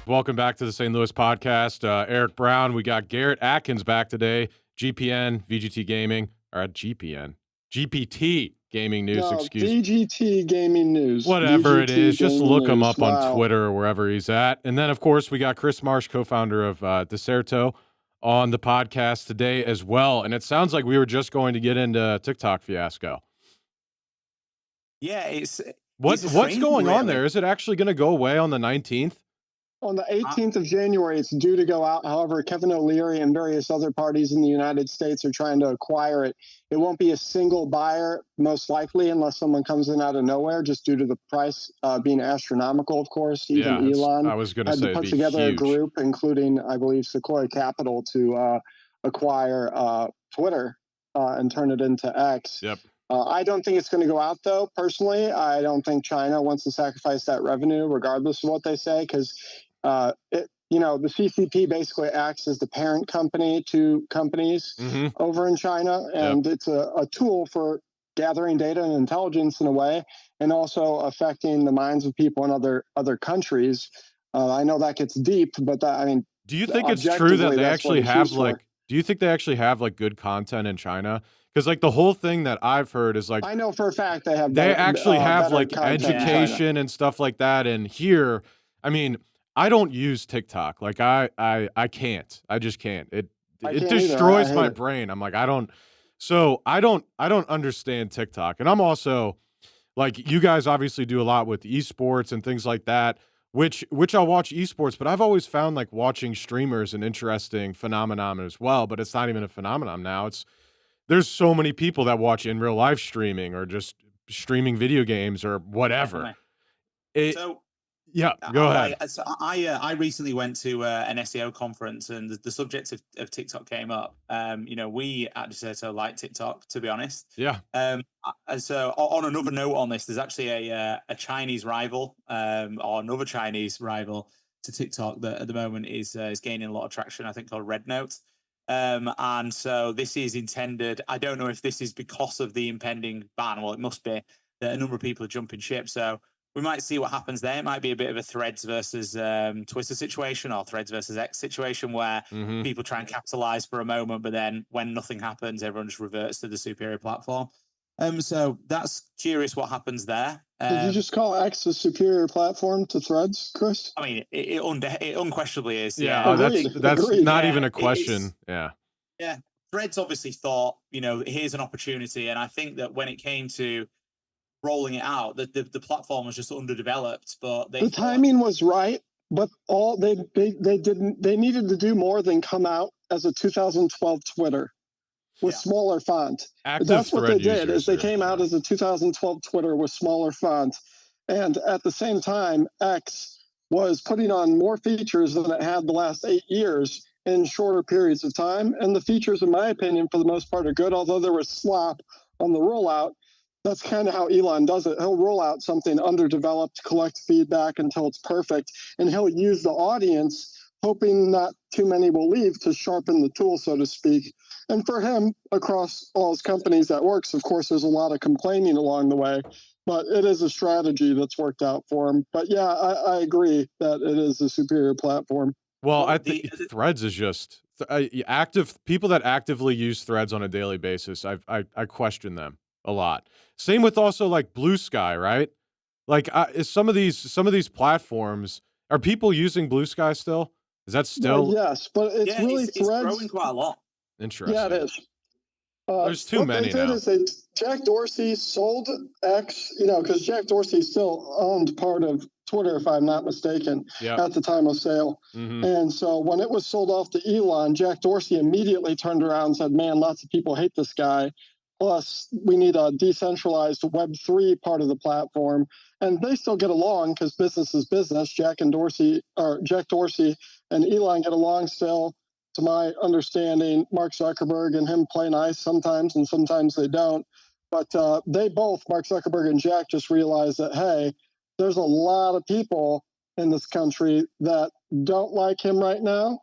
Welcome back to the St. Louis podcast. Eric Brown, we got Garrett Atkins back today. GPN, VGT Gaming, or GPT Gaming News, No, excuse me. VGT Gaming News. Whatever it is, just Gaming look him News. up on Wow. Twitter or wherever he's at. And then, of course, we got Chris Marsh, co-founder of Dexerto, on the podcast today as well. And it sounds like we were just going to get into TikTok fiasco. Yeah, what's going on there? Is it actually going to go away on the 19th? On the 18th of January, it's due to go out. However, Kevin O'Leary and various other parties in the United States are trying to acquire it. It won't be a single buyer, most likely, unless someone comes in out of nowhere, just due to the price being astronomical, of course. Even Elon I was going to say, put together huge. a group, including, I believe, Sequoia Capital, to acquire Twitter and turn it into X. Yep. I don't think it's going to go out, though, personally. I don't think China wants to sacrifice that revenue, regardless of what they say, because the CCP basically acts as the parent company to companies over in China, and it's a tool for gathering data and intelligence in a way, and also affecting the minds of people in other countries. I know that gets deep, but do you think it's true that they actually have do you think they actually have good content in China? Because the whole thing that I've heard is I know for a fact they have. They actually have education and stuff like that. And here, I don't use TikTok. I can't. I just can't. It destroys my brain. I'm I don't understand TikTok. And I'm also you guys obviously do a lot with esports and things like that, which I'll watch esports, but I've always found watching streamers an interesting phenomenon as well. But it's not even a phenomenon now. There's so many people that watch in real life streaming or just streaming video games or whatever. Go ahead. I recently went to an SEO conference, and the subject of TikTok came up. We at Dexerto like TikTok, to be honest. Yeah. And so on another note on this, there's actually a Chinese rival, or another Chinese rival to TikTok that at the moment is gaining a lot of traction, I think, called Red Note. And so this is intended. I don't know if this is because of the impending ban. Well, it must be that a number of people are jumping ship. So we might see what happens there. It might be a bit of a Threads versus Twitter situation, or Threads versus X situation, where people try and capitalize for a moment, but then when nothing happens, everyone just reverts to the superior platform. So that's curious what happens there. Did you just call X a superior platform to Threads, Chris? It unquestionably is. Yeah, that's not even a question. Yeah. Threads obviously thought, here's an opportunity, and I think that when it came to rolling it out, the platform was just underdeveloped. But the timing was right, but all they needed to do more than come out as a 2012 Twitter with smaller font. That's what they did. Is they came out as a 2012 Twitter with smaller font, and at the same time, X was putting on more features than it had the last 8 years in shorter periods of time. And the features, in my opinion, for the most part, are good. Although there was slop on the rollout. That's kind of how Elon does it. He'll roll out something underdeveloped, collect feedback until it's perfect, and he'll use the audience, hoping not too many will leave, to sharpen the tool, so to speak. And for him, across all his companies, that works. Of course, there's a lot of complaining along the way, but it is a strategy that's worked out for him. But yeah, I agree that it is a superior platform. Well, I think Threads is just people that actively use Threads on a daily basis. I question them a lot. Same with also Blue Sky, right? Is some of these platforms, are people using Blue Sky still? Is that still? Yes, but it's really Threads. It's growing quite a lot. Interesting. Yeah, it is. There's too many now. What they did is Jack Dorsey sold X, because Jack Dorsey still owned part of Twitter, if I'm not mistaken, at the time of sale. And so when it was sold off to Elon, Jack Dorsey immediately turned around and said, man, lots of people hate this guy. Plus, we need a decentralized Web3 part of the platform. And they still get along because business is business. Jack Dorsey and Elon get along still. To my understanding, Mark Zuckerberg and him play nice sometimes, and sometimes they don't. But they both, Mark Zuckerberg and Jack, just realized that, hey, there's a lot of people in this country that don't like him right now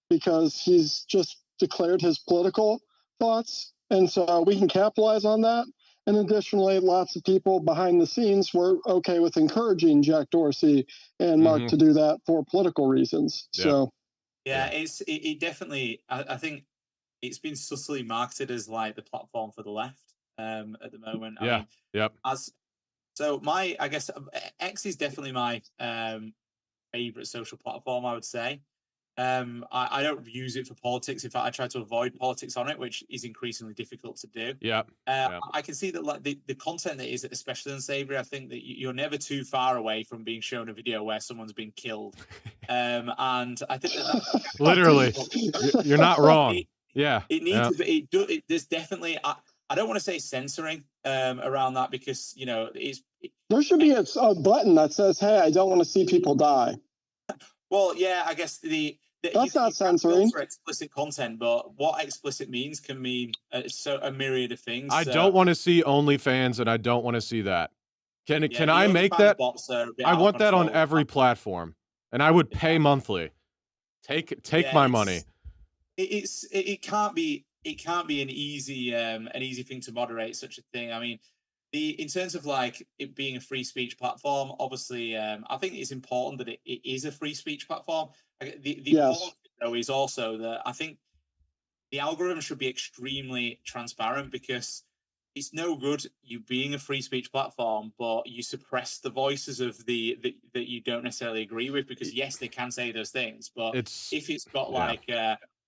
because he's just declared his political thoughts. And so we can capitalize on that. And additionally, lots of people behind the scenes were okay with encouraging Jack Dorsey and Mark to do that for political reasons. So, it definitely, I think it's been subtly marketed as like the platform for the left at the moment. I mean, I guess X is definitely my favorite social platform, I would say. I don't use it for politics. In fact, I try to avoid politics on it, which is increasingly difficult to do. I can see that like the content that is especially unsavory. I think that you're never too far away from being shown a video where someone's been killed. And I think that literally, you're not wrong. It needs to be. There's definitely. I don't want to say censoring around that because there should be a button that says, "Hey, I don't want to see people die." Well, yeah, I guess that's not censoring for explicit content, but what explicit means can mean a myriad of things. I don't want to see OnlyFans, and I don't want to see that. Can I make that? I want that on every platform, and I would pay monthly. Take my money. It can't be an easy thing to moderate such a thing. I mean, in terms of like it being a free speech platform, obviously, I think it's important that it is a free speech platform. The important thing, though, is also that I think the algorithm should be extremely transparent because it's no good you being a free speech platform, but you suppress the voices of that you don't necessarily agree with because yes, they can say those things, but if it's got like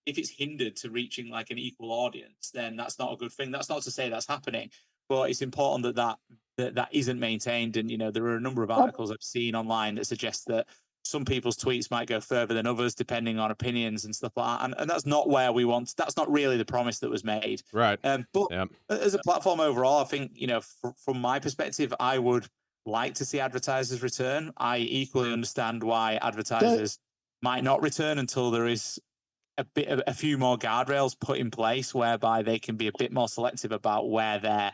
if it's hindered to reaching like an equal audience, then that's not a good thing. That's not to say that's happening, but it's important that isn't maintained. And there are a number of articles I've seen online that suggest that some people's tweets might go further than others depending on opinions and stuff like that. And that's not where we want. That's not really the promise that was made. Right. But as a platform overall, I think from my perspective, I would like to see advertisers return. I equally understand why advertisers might not return until there is a few more guardrails put in place whereby they can be a bit more selective about where they're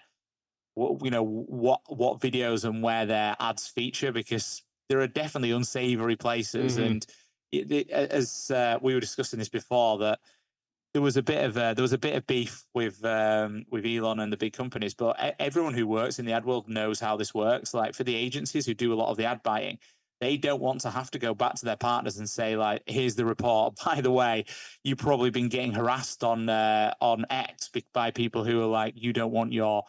what videos and where their ads feature, because there are definitely unsavory places. And as we were discussing this before, that there was a bit of beef with Elon and the big companies, but everyone who works in the ad world knows how this works. Like for the agencies who do a lot of the ad buying, they don't want to have to go back to their partners and say, like, here's the report. By the way, you've probably been getting harassed on X by people who are like, you don't want your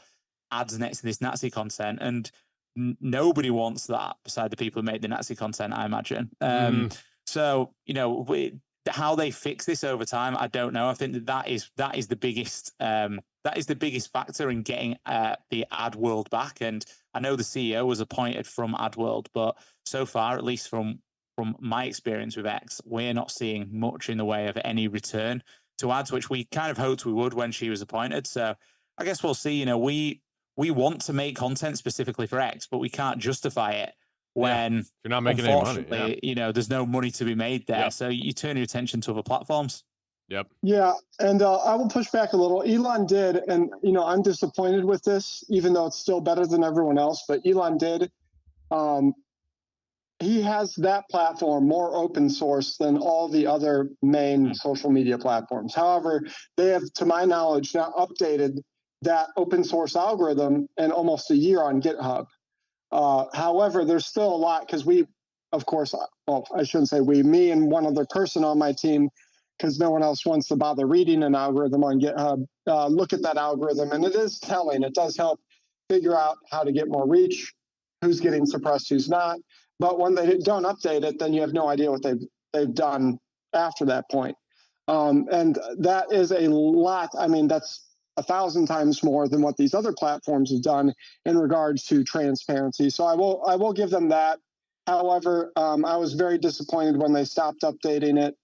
ads next to this Nazi content. And nobody wants that beside the people who make the Nazi content, I imagine. So, how they fix this over time, I don't know. I think that is the biggest factor in getting the ad world back. And I know the CEO was appointed from ad world, but so far, at least from my experience with X, we're not seeing much in the way of any return to ads, which we kind of hoped we would when she was appointed. So I guess we'll see. We want to make content specifically for X, but we can't justify it when you're not making any money. There's no money to be made there. So you turn your attention to other platforms. Yeah, and I will push back a little. Elon did, and I'm disappointed with this, even though it's still better than everyone else. But Elon did. He has that platform more open source than all the other main social media platforms. However, they have, to my knowledge, now updated that open source algorithm in almost a year on GitHub. However, there's still a lot because I shouldn't say me and one other person on my team, because no one else wants to bother reading an algorithm on GitHub, look at that algorithm, and it is telling. It does help figure out how to get more reach, who's getting suppressed, who's not. But when they don't update it, then you have no idea what they've done after that point. And that is a lot. I mean, that's 1,000 times more than what these other platforms have done in regards to transparency. So I will give them that. However, I was very disappointed when they stopped updating it,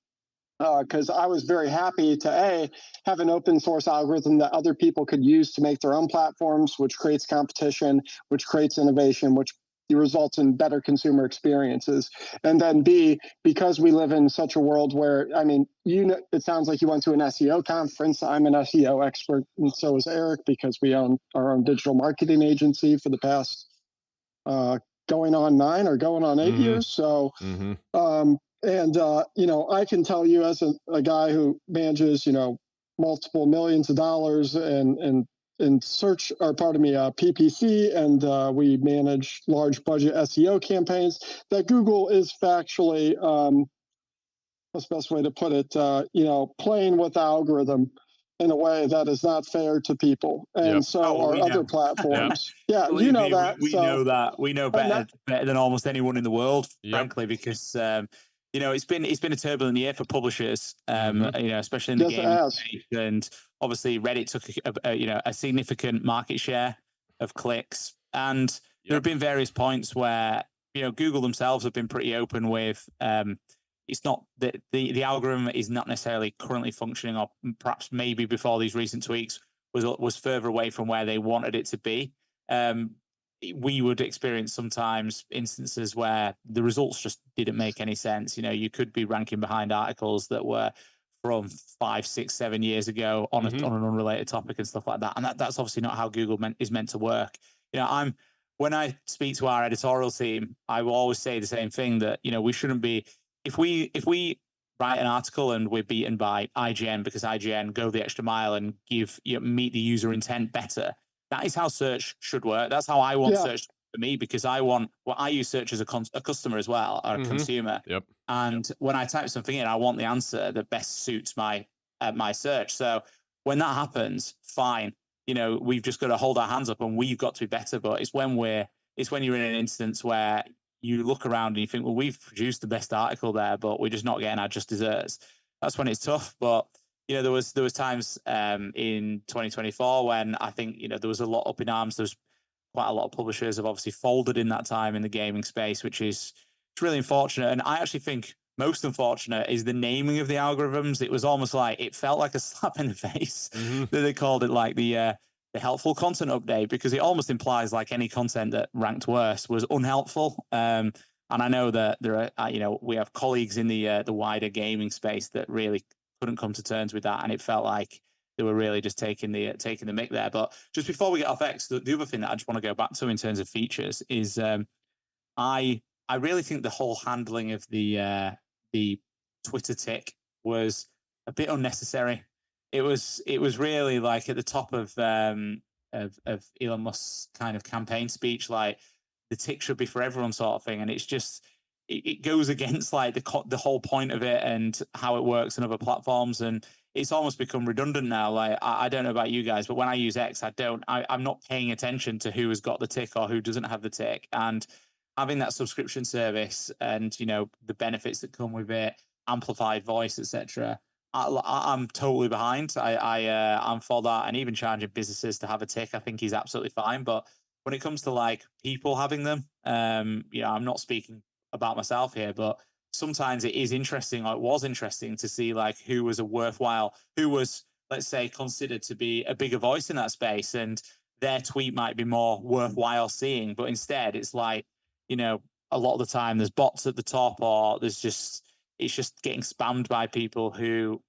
because I was very happy to have an open source algorithm that other people could use to make their own platforms, which creates competition, which creates innovation, which results in better consumer experiences. And then B, because we live in such a world where, it sounds like you went to an SEO conference. I'm an SEO expert, and so is Eric, because we own our own digital marketing agency for the past going on 9 or going on 8 years. So, I can tell you as a guy who manages, multiple millions of dollars and in search, or pardon me, PPC, and we manage large budget SEO campaigns, that Google is factually, what's the best way to put it, playing with the algorithm in a way that is not fair to people. And so are other platforms. Yeah, you know that. We know that. We know better than almost anyone in the world, frankly, because it's been a turbulent year for publishers, especially in the gaming space. And obviously Reddit took a significant market share of clicks. And there have been various points where, Google themselves have been pretty open with it's not that the algorithm is not necessarily currently functioning, or perhaps maybe before these recent tweaks was further away from where they wanted it to be. We would experience sometimes instances where the results just didn't make any sense. You could be ranking behind articles that were from 5, 6, 7 years ago on an unrelated topic and stuff like that. And that's obviously not how Google is meant to work. When I speak to our editorial team, I will always say the same thing, that we shouldn't be. If we write an article and we're beaten by IGN because IGN go the extra mile and meet the user intent better, that is how search should work. That's how I want search for me, because I use search as a customer as well, or a consumer. Yep. And when I type something in, I want the answer that best suits my search. So when that happens, fine. We've just got to hold our hands up and we've got to be better. But it's when you're in an instance where you look around and you think, well, we've produced the best article there, but we're just not getting our just desserts. That's when it's tough. But there was times in 2024 when I think there was a lot up in arms. There's quite a lot of publishers have obviously folded in that time in the gaming space, which is really unfortunate. And I actually think most unfortunate is the naming of the algorithms. It was almost like, it felt like a slap in the face that they called it like the helpful content update, because it almost implies like any content that ranked worse was unhelpful. And I know that there are, we have colleagues in the wider gaming space that really couldn't come to terms with that, and it felt like they were really just taking the mick there. But just before we get off X, the other thing that I just want to go back to in terms of features is I really think the whole handling of the Twitter tick was a bit unnecessary. It was really like at the top of Elon Musk's kind of campaign speech, like the tick should be for everyone sort of thing, and it's just it goes against like the whole point of it and how it works on other platforms, and it's almost become redundant now. Like I don't know about you guys, but when I use X, I'm not paying attention to who has got the tick or who doesn't have the tick, and having that subscription service and the benefits that come with it, amplified voice, etc. I'm totally behind. I'm for that, and even charging businesses to have a tick, I think is absolutely fine. But when it comes to like people having them, I'm not speaking about myself here, but sometimes it is interesting, or it was interesting to see like who was let's say considered to be a bigger voice in that space, and their tweet might be more worthwhile seeing. But instead, it's like a lot of the time there's bots at the top, or it's just getting spammed by people who,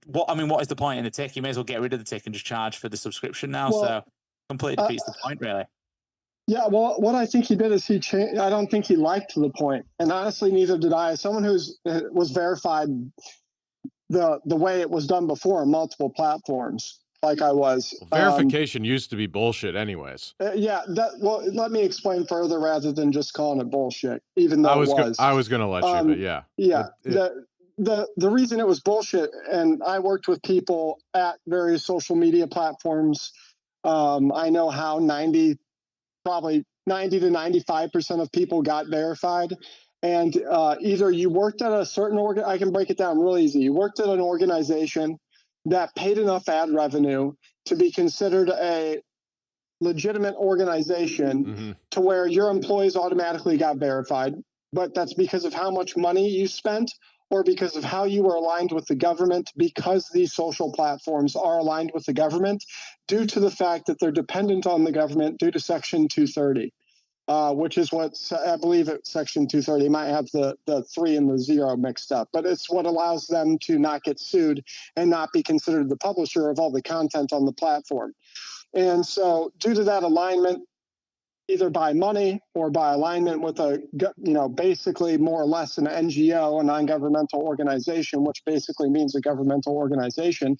what is the point in the tick? You may as well get rid of the tick and just charge for the subscription now. Well, so completely defeats the point, really. Yeah, well, what I think he did is he changed. I don't think he liked the point, and honestly, neither did I. As someone was verified the way it was done before on multiple platforms, like I was. Verification used to be bullshit anyways. Let me explain further rather than just calling it bullshit, even though I was going to let you, but yeah. Yeah. The reason it was bullshit, and I worked with people at various social media platforms. I know how probably 90 to 95% of people got verified. And either you worked at a certain I can break it down real easy. You worked at an organization that paid enough ad revenue to be considered a legitimate organization to where your employees automatically got verified, but that's because of how much money you spent or because of how you were aligned with the government, because these social platforms are aligned with the government due to the fact that they're dependent on the government due to Section 230. Which is what I believe it's Section 230. Might have the 3 and the 0 mixed up, but it's what allows them to not get sued and not be considered the publisher of all the content on the platform. And so due to that alignment, either by money or by alignment with a, basically more or less an NGO, a non-governmental organization, which basically means a governmental organization.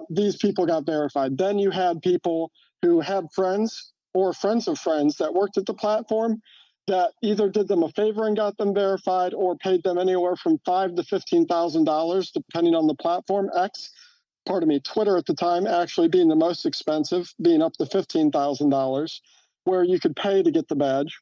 These people got verified. Then you had people who had friends or friends of friends that worked at the platform that either did them a favor and got them verified, or paid them anywhere from $5,000 to $15,000, depending on the platform. Twitter at the time actually being the most expensive, being up to $15,000, where you could pay to get the badge,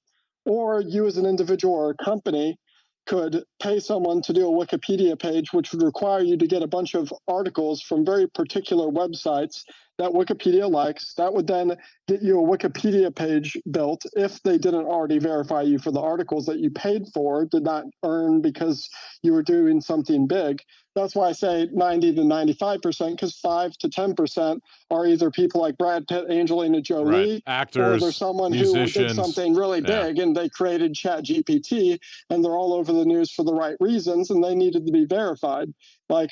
or you as an individual or a company could pay someone to do a Wikipedia page, which would require you to get a bunch of articles from very particular websites that Wikipedia likes. That would then get you a Wikipedia page built if they didn't already verify you for the articles that you paid for, did not earn because you were doing something big. That's why I say 90 to 95%, because 5 to 10% are either people like Brad Pitt, Angelina Jolie, actors, or there's someone musicians, who did something really big and they created ChatGPT, and they're all over the news for the right reasons, and they needed to be verified, like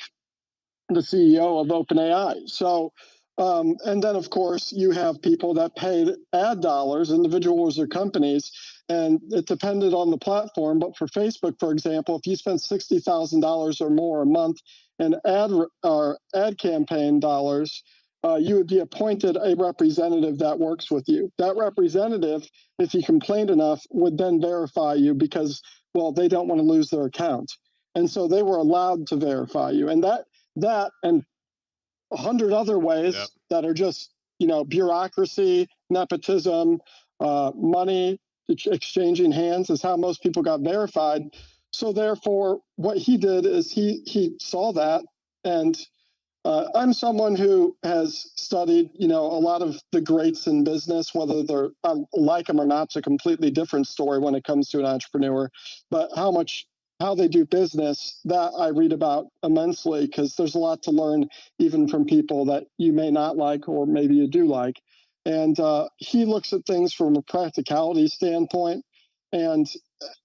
the CEO of OpenAI. So, and then of course you have people that paid ad dollars, individuals or companies, and it depended on the platform. But for Facebook, for example, if you spent $60,000 or more a month in ad campaign dollars, you would be appointed a representative that works with you. That representative, if you complained enough, would then verify you because, well, they don't want to lose their account. And so they were allowed to verify you. And that and 100 other ways that are just, bureaucracy, nepotism, money exchanging hands is how most people got verified. So therefore, what he did is he saw that. And I'm someone who has studied, a lot of the greats in business, whether they're I like them or not. It's a completely different story when it comes to an entrepreneur. But how they do business, that I read about immensely, because there's a lot to learn even from people that you may not like or maybe you do like. And he looks at things from a practicality standpoint. And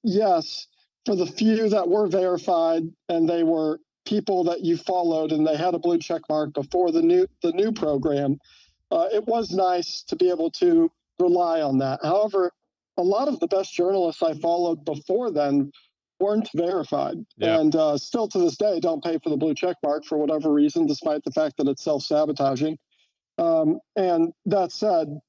yes, for the few that were verified and they were people that you followed and they had a blue check mark before the new program, it was nice to be able to rely on that. However, a lot of the best journalists I followed before then weren't verified, and still to this day don't pay for the blue check mark for whatever reason, despite the fact that it's self-sabotaging. And that said,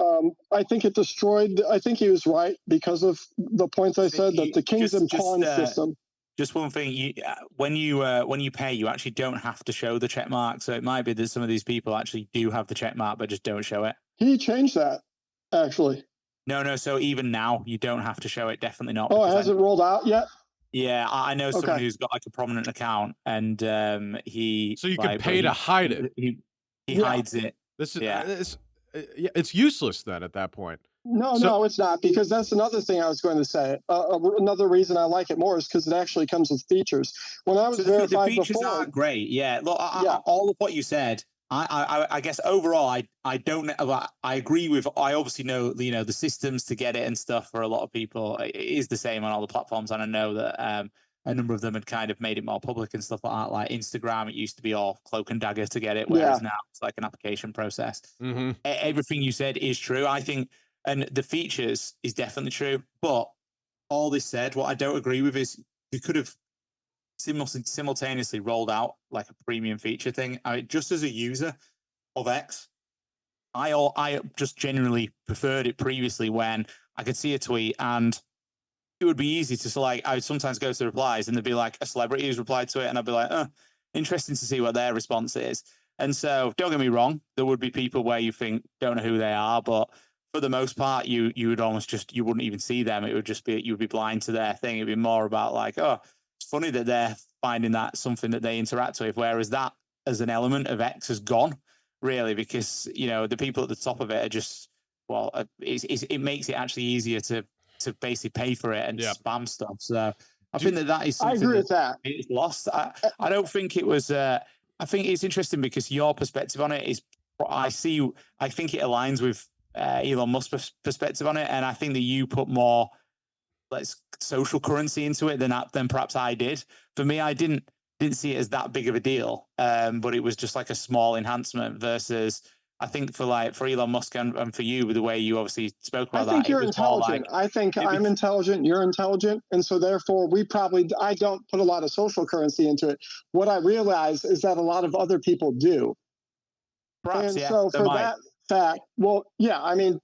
I think it destroyed. I think he was right because of the points I said, that the kings and pawns system. Just one thing, when you pay, you actually don't have to show the check mark. So it might be that some of these people actually do have the check mark, but just don't show it. He changed that, actually. No. So even now, you don't have to show it. Definitely not. Oh, it hasn't rolled out yet? Yeah, I know someone who's got like a prominent account, and he. So you can pay to hide it. He hides it. It's useless then at that point. No, it's not, because that's another thing I was going to say. Another reason I like it more is because it actually comes with features. When I was verified the features before, are great. Yeah, look, all of what you said. I guess overall, I don't. I agree with. I obviously know the systems to get it and stuff for a lot of people. It is the same on all the platforms, and I know that a number of them had kind of made it more public and stuff like that. Like Instagram, it used to be all cloak and dagger to get it, whereas now it's like an application process. Mm-hmm. Everything you said is true, I think, and the features is definitely true. But all this said, what I don't agree with is you could have simultaneously rolled out like a premium feature thing. Just as a user of X, I just genuinely preferred it previously, when I could see a tweet and it would be easy to I would sometimes go to the replies and there'd be like a celebrity who's replied to it, and I'd be like, interesting to see what their response is. And so don't get me wrong, there would be people where you don't know who they are, but for the most part, you would almost you wouldn't even see them. It would just be, you would be blind to their thing. It'd be more about like, it's funny that they're finding that something that they interact with, whereas that as an element of X has gone, really, because the people at the top of it are just, well, it makes it actually easier to basically pay for it and spam stuff. So I think that is something I agree with that. It's lost. I don't think it was. I think it's interesting because your perspective on it is. I think it aligns with Elon Musk's perspective on it, and I think that you put more social currency into it than perhaps I did. For me, I didn't see it as that big of a deal, but it was just like a small enhancement versus I think for Elon Musk and for you, the way you obviously spoke about I think that, you're intelligent. I think I'm intelligent. You're intelligent. And so therefore I don't put a lot of social currency into it. What I realize is that a lot of other people do. Perhaps, and so for that fact, well, yeah, I mean,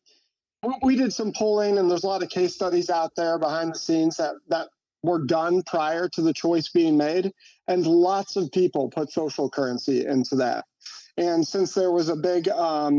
we did some polling, and there's a lot of case studies out there behind the scenes that were done prior to the choice being made. And lots of people put social currency into that. And since there was a big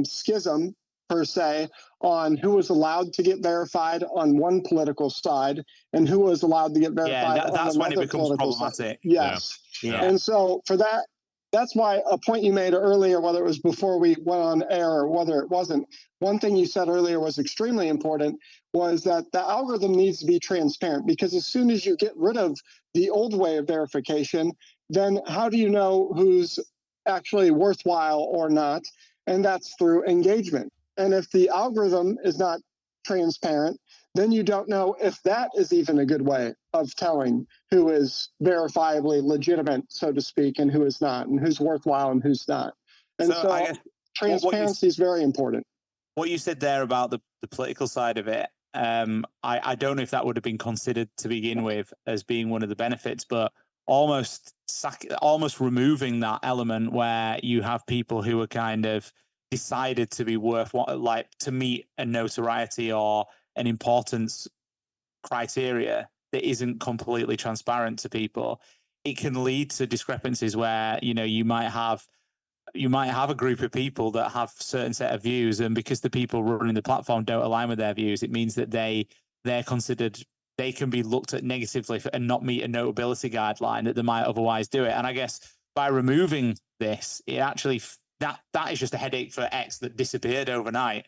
schism, per se, on who was allowed to get verified on one political side and who was allowed to get verified on another when it becomes problematic. Side. Yes. Yeah. And so for that, that's why a point you made earlier, whether it was before we went on air or whether it wasn't, one thing you said earlier was extremely important, was that the algorithm needs to be transparent, because as soon as you get rid of the old way of verification, then how do you know who's actually worthwhile or not? And that's through engagement. And if the algorithm is not transparent, then you don't know if that is even a good way of telling who is verifiably legitimate, so to speak, and who is not, and who's worthwhile and who's not. And so transparency is very important. What you said there about the political side of it, I don't know if that would have been considered to begin with as being one of the benefits, but almost removing that element where you have people who are kind of decided to be like to meet a notoriety or an importance criteria that isn't completely transparent to people. It can lead to discrepancies where, you know, you might have a group of people that have a certain set of views, and because the people running the platform don't align with their views, it means that they're considered, they can be looked at negatively and not meet a notability guideline that they might otherwise do it. And I guess by removing this, it actually that is just a headache for X that disappeared overnight.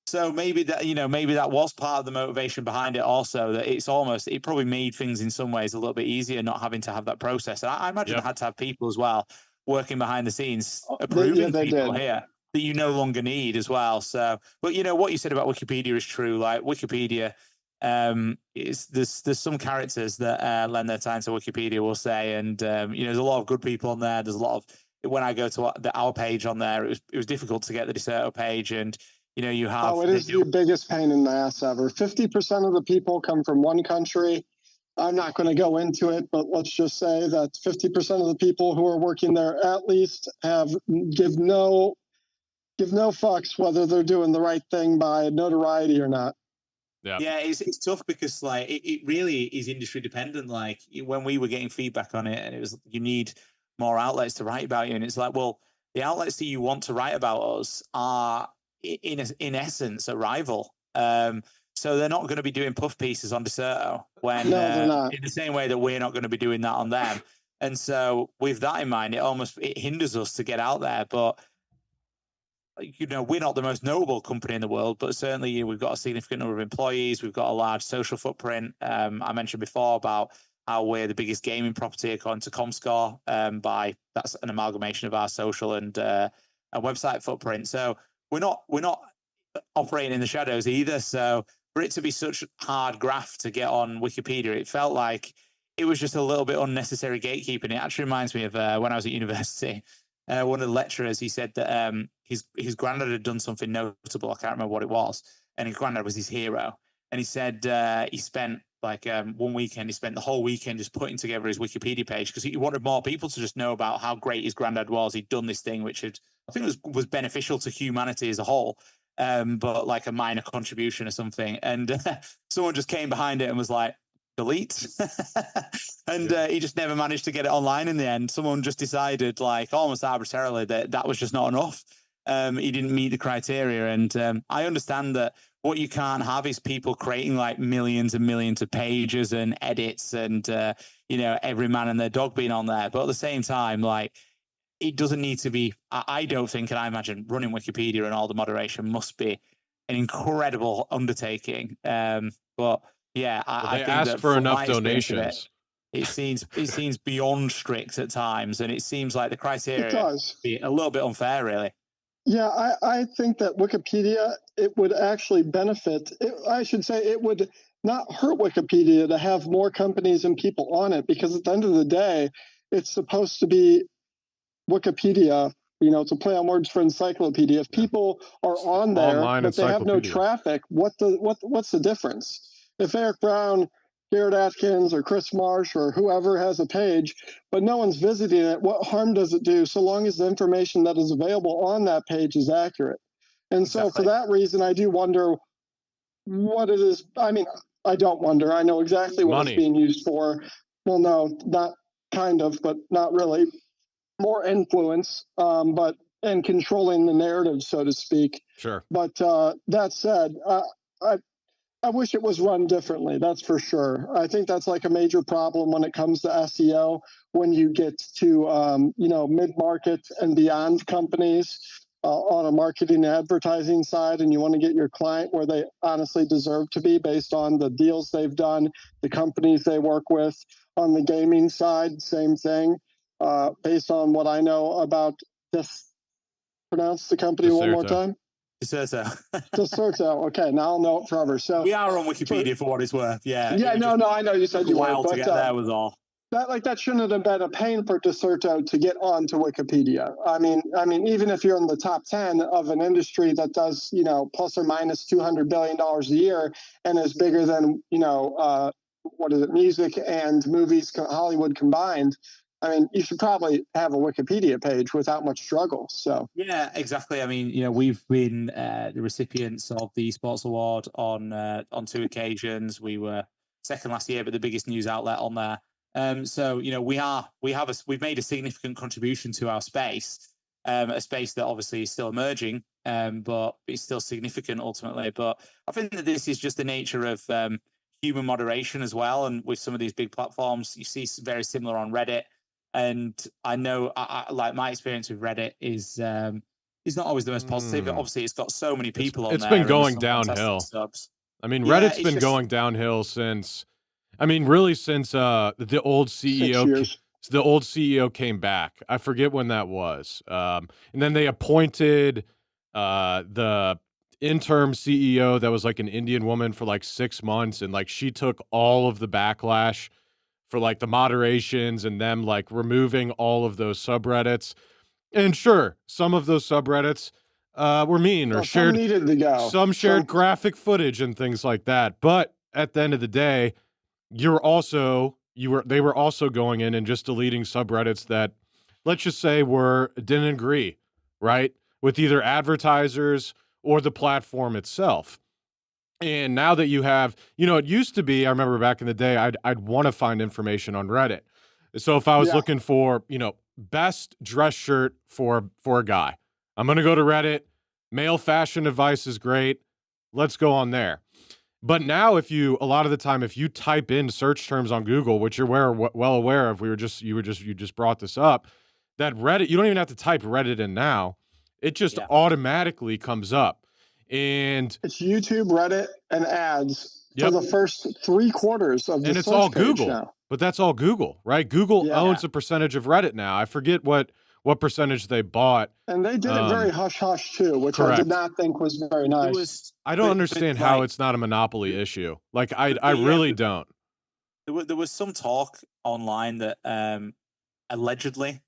So maybe that was part of the motivation behind it also, that it probably made things in some ways a little bit easier not having to have that process. And I imagine I had to have people as well working behind the scenes, approving people here that you no longer need as well. So, but you know, what you said about Wikipedia is true. Like Wikipedia, there's some characters that lend their time to Wikipedia, we'll say. And, you know, there's a lot of good people on there. There's a lot of, when I go to our page on there, it was difficult to get the Dexerto page. And, you know, you have... Oh, it is the biggest pain in the ass ever. 50% of the people come from one country. I'm not going to go into it, but let's just say that 50% of the people who are working there at least give no fucks whether they're doing the right thing by notoriety or not. Yeah, it's tough because like it really is industry dependent. Like when we were getting feedback on it, and it was, you need more outlets to write about you, and it's like, well, the outlets that you want to write about us are in essence a rival. So they're not going to be doing puff pieces on Dexerto when they're not. In the same way that we're not going to be doing that on them. And so with that in mind, it hinders us to get out there. But you know, we're not the most notable company in the world, but certainly we've got a significant number of employees. We've got a large social footprint. I mentioned before about how we're the biggest gaming property according to Comscore. That's an amalgamation of our social and a website footprint. So we're not operating in the shadows either. So for it to be such hard graft to get on Wikipedia, it felt like it was just a little bit unnecessary gatekeeping. It actually reminds me of when I was at university. One of the lecturers, he said that his granddad had done something notable. I can't remember what it was. And his granddad was his hero. And he said he spent like one weekend, he spent the whole weekend just putting together his Wikipedia page because he wanted more people to just know about how great his granddad was. He'd done this thing, which I think was beneficial to humanity as a whole, but like a minor contribution or something. And someone just came behind it and was like, delete. And he just never managed to get it online in the end. Someone just decided, like almost arbitrarily, that was just not enough. He didn't meet the criteria. And I understand that what you can't have is people creating like millions and millions of pages and edits and, you know, every man and their dog being on there. But at the same time, like, it doesn't need to be, I don't think, and I imagine running Wikipedia and all the moderation must be an incredible undertaking. But yeah, I think ask that for enough donations. It seems beyond strict at times, and it seems like the criteria be a little bit unfair, really. Yeah, I think that Wikipedia, it would actually benefit. I should say it would not hurt Wikipedia to have more companies and people on it, because at the end of the day, it's supposed to be Wikipedia to play on words for encyclopedia. If people are on there, online but they have no encyclopedia. traffic, what's the difference? If Eric Brown, Garrett Atkins, or Chris Marsh, or whoever has a page, but no one's visiting it, what harm does it do so long as the information that is available on that page is accurate? And so for that reason, I do wonder what it is. I mean, I don't wonder. I know exactly what it's being used for. Well, no, not kind of, but not really. More influence, and controlling the narrative, so to speak. Sure. But that said, I wish it was run differently. That's for sure. I think that's like a major problem when it comes to SEO. When you get to mid-market and beyond companies on a marketing and advertising side, and you want to get your client where they honestly deserve to be based on the deals they've done, the companies they work with. On the gaming side, same thing. Based on what I know about this, pronounce the company Dexerto. one more time. Dexerto. Okay, now I'll know it forever. So we are on Wikipedia for what it's worth. Yeah. Yeah. No. I know you said you were. A while to get there was all. That shouldn't have been a pain for Dexerto to get onto Wikipedia. I mean, even if you're in the top 10 of an industry that does, plus or minus $200 billion a year and is bigger than, music and movies, Hollywood combined. I mean, you should probably have a Wikipedia page without much struggle. So yeah, exactly. I mean, we've been the recipients of the Esports Award on 2 occasions. We were second last year, but the biggest news outlet on there. So we've made a significant contribution to our space, a space that obviously is still emerging, but it's still significant ultimately. But I think that this is just the nature of human moderation as well. And with some of these big platforms, you see very similar on Reddit. And I know, like my experience with Reddit is not always the most positive. Obviously, it's got so many people on there. It's been going downhill. I mean, Reddit's been going downhill since the old CEO. The old CEO came back. I forget when that was. And then they appointed the interim CEO that was like an Indian woman for like 6 months, and like she took all of the backlash for like the moderations and them like removing all of those subreddits. And sure, some of those subreddits were mean or shared needed to go. Some shared graphic footage and things like that. But at the end of the day, they were also going in and just deleting subreddits that, let's just say, didn't agree, right, with either advertisers or the platform itself. And now that you have, it used to be, I remember back in the day, I'd want to find information on Reddit. So if I was looking for, best dress shirt for a guy, I'm going to go to Reddit. Male fashion advice is great. Let's go on there. But now a lot of the time, if you type in search terms on Google, which you're well aware of, you just brought this up, that Reddit, you don't even have to type Reddit in now. It just automatically comes up. And it's YouTube, Reddit, and ads for the first 3/4 of the and it's search all page Google now. But that's all Google, right? Google owns a percentage of Reddit now. I forget what percentage they bought, and they did it very hush hush too, which I did not think was very nice. I don't understand how it's not a monopoly issue. Like I really don't. There was some talk online that allegedly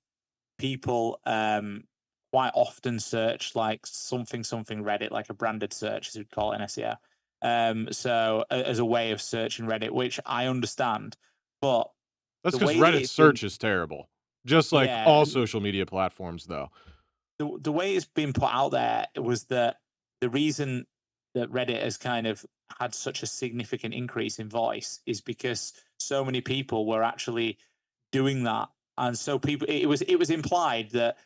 people quite often search like something Reddit, like a branded search, as we'd call it in SEO. So as a way of searching Reddit, which I understand, but that's because Reddit search is terrible. Just like all social media platforms, though. The way it's been put out there was that the reason that Reddit has kind of had such a significant increase in voice is because so many people were actually doing that. And so it was implied that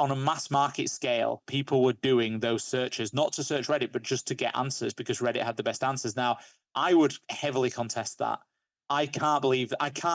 on a mass market scale, people were doing those searches, not to search Reddit, but just to get answers because Reddit had the best answers. Now, I would heavily contest that. I can't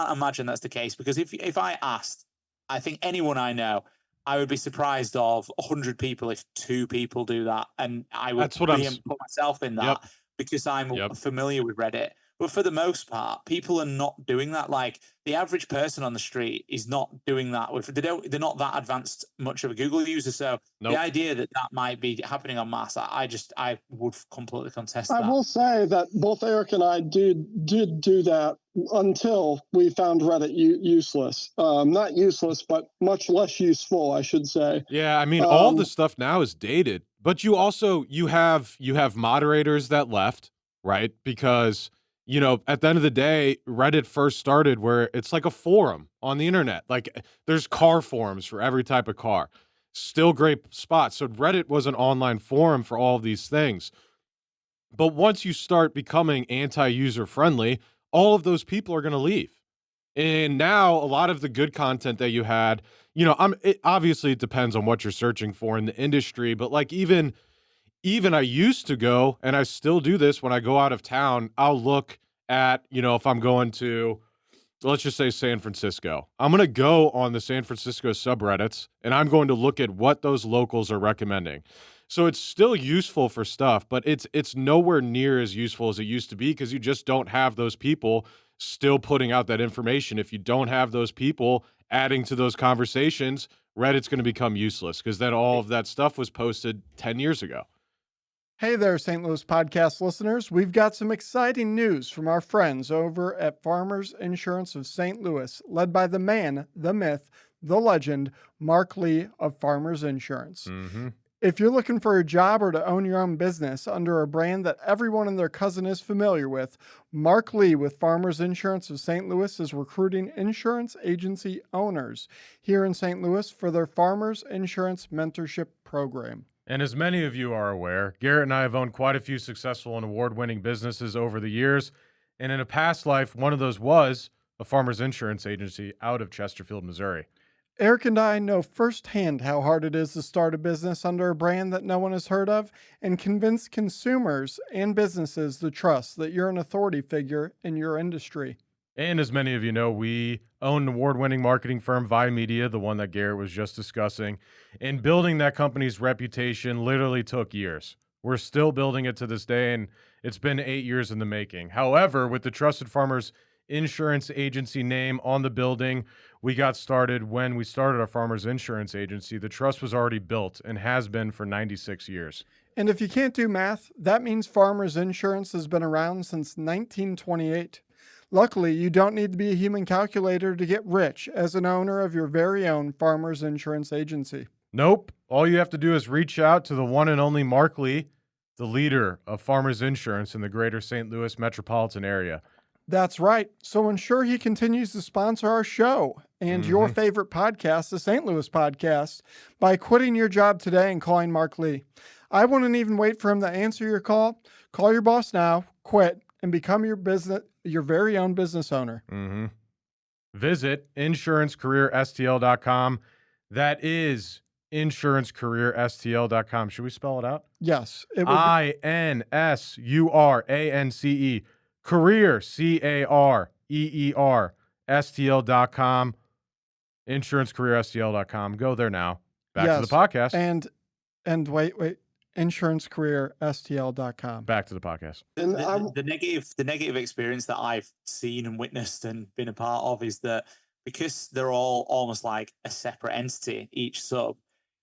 imagine that's the case, because if I asked, I think anyone I know, I would be surprised of 100 people if 2 people do that. And I would put myself in that because I'm familiar with Reddit. But for the most part, people are not doing that. Like the average person on the street is not doing that. They're not that advanced much of a Google user. So the idea that might be happening en masse, I would completely contest that. I will say that both Eric and I did do that until we found Reddit useless. Not useless, but much less useful, I should say. Yeah, I mean, all the stuff now is dated, but you have moderators that left, right? Because, at the end of the day, Reddit first started where it's like a forum on the internet. Like there's car forums for every type of car. Still great spot. So Reddit was an online forum for all of these things. But once you start becoming anti-user friendly, all of those people are going to leave. And now a lot of the good content that you had, obviously it depends on what you're searching for in the industry, but like even I used to go, and I still do this when I go out of town, I'll look at, if I'm going to, let's just say San Francisco, I'm going to go on the San Francisco subreddits and I'm going to look at what those locals are recommending. So it's still useful for stuff, but it's nowhere near as useful as it used to be because you just don't have those people still putting out that information. If you don't have those people adding to those conversations, Reddit's going to become useless because then all of that stuff was posted 10 years ago. Hey there, St. Louis podcast listeners. We've got some exciting news from our friends over at Farmers Insurance of St. Louis, led by the man, the myth, the legend, Mark Lee of Farmers Insurance. Mm-hmm. If you're looking for a job or to own your own business under a brand that everyone and their cousin is familiar with, Mark Lee with Farmers Insurance of St. Louis is recruiting insurance agency owners here in St. Louis for their Farmers Insurance Mentorship Program. And as many of you are aware, Garrett and I have owned quite a few successful and award-winning businesses over the years. And in a past life, one of those was a farmers insurance agency out of Chesterfield, Missouri. Eric and I know firsthand how hard it is to start a business under a brand that no one has heard of and convince consumers and businesses to trust that you're an authority figure in your industry. And as many of you know, we own an award-winning marketing firm, Vi Media, the one that Garrett was just discussing. And building that company's reputation literally took years. We're still building it to this day, and it's been 8 years in the making. However, with the Trusted Farmers Insurance Agency name on the building, we got started when we started our Farmers Insurance Agency. The trust was already built and has been for 96 years. And if you can't do math, that means Farmers Insurance has been around since 1928. Luckily, you don't need to be a human calculator to get rich as an owner of your very own Farmers Insurance Agency. Nope. All you have to do is reach out to the one and only Mark Lee, the leader of Farmers Insurance in the greater St. Louis metropolitan area. That's right. So ensure he continues to sponsor our show and your favorite podcast, the St. Louis Podcast, by quitting your job today and calling Mark Lee. I wouldn't even wait for him to answer your call. Call your boss now, quit, and become your very own business owner. Mm-hmm. Visit insurancecareerstl.com. That is insurancecareerstl.com. Should we spell it out? Yes. It would INSURANCE. Career, CAREER, STL.com, insurancecareerstl.com. Go there now. Back to the podcast. And wait, insurancecareerstl.com. Back to the podcast. The negative experience that I've seen and witnessed and been a part of is that because they're all almost like a separate entity, each sub,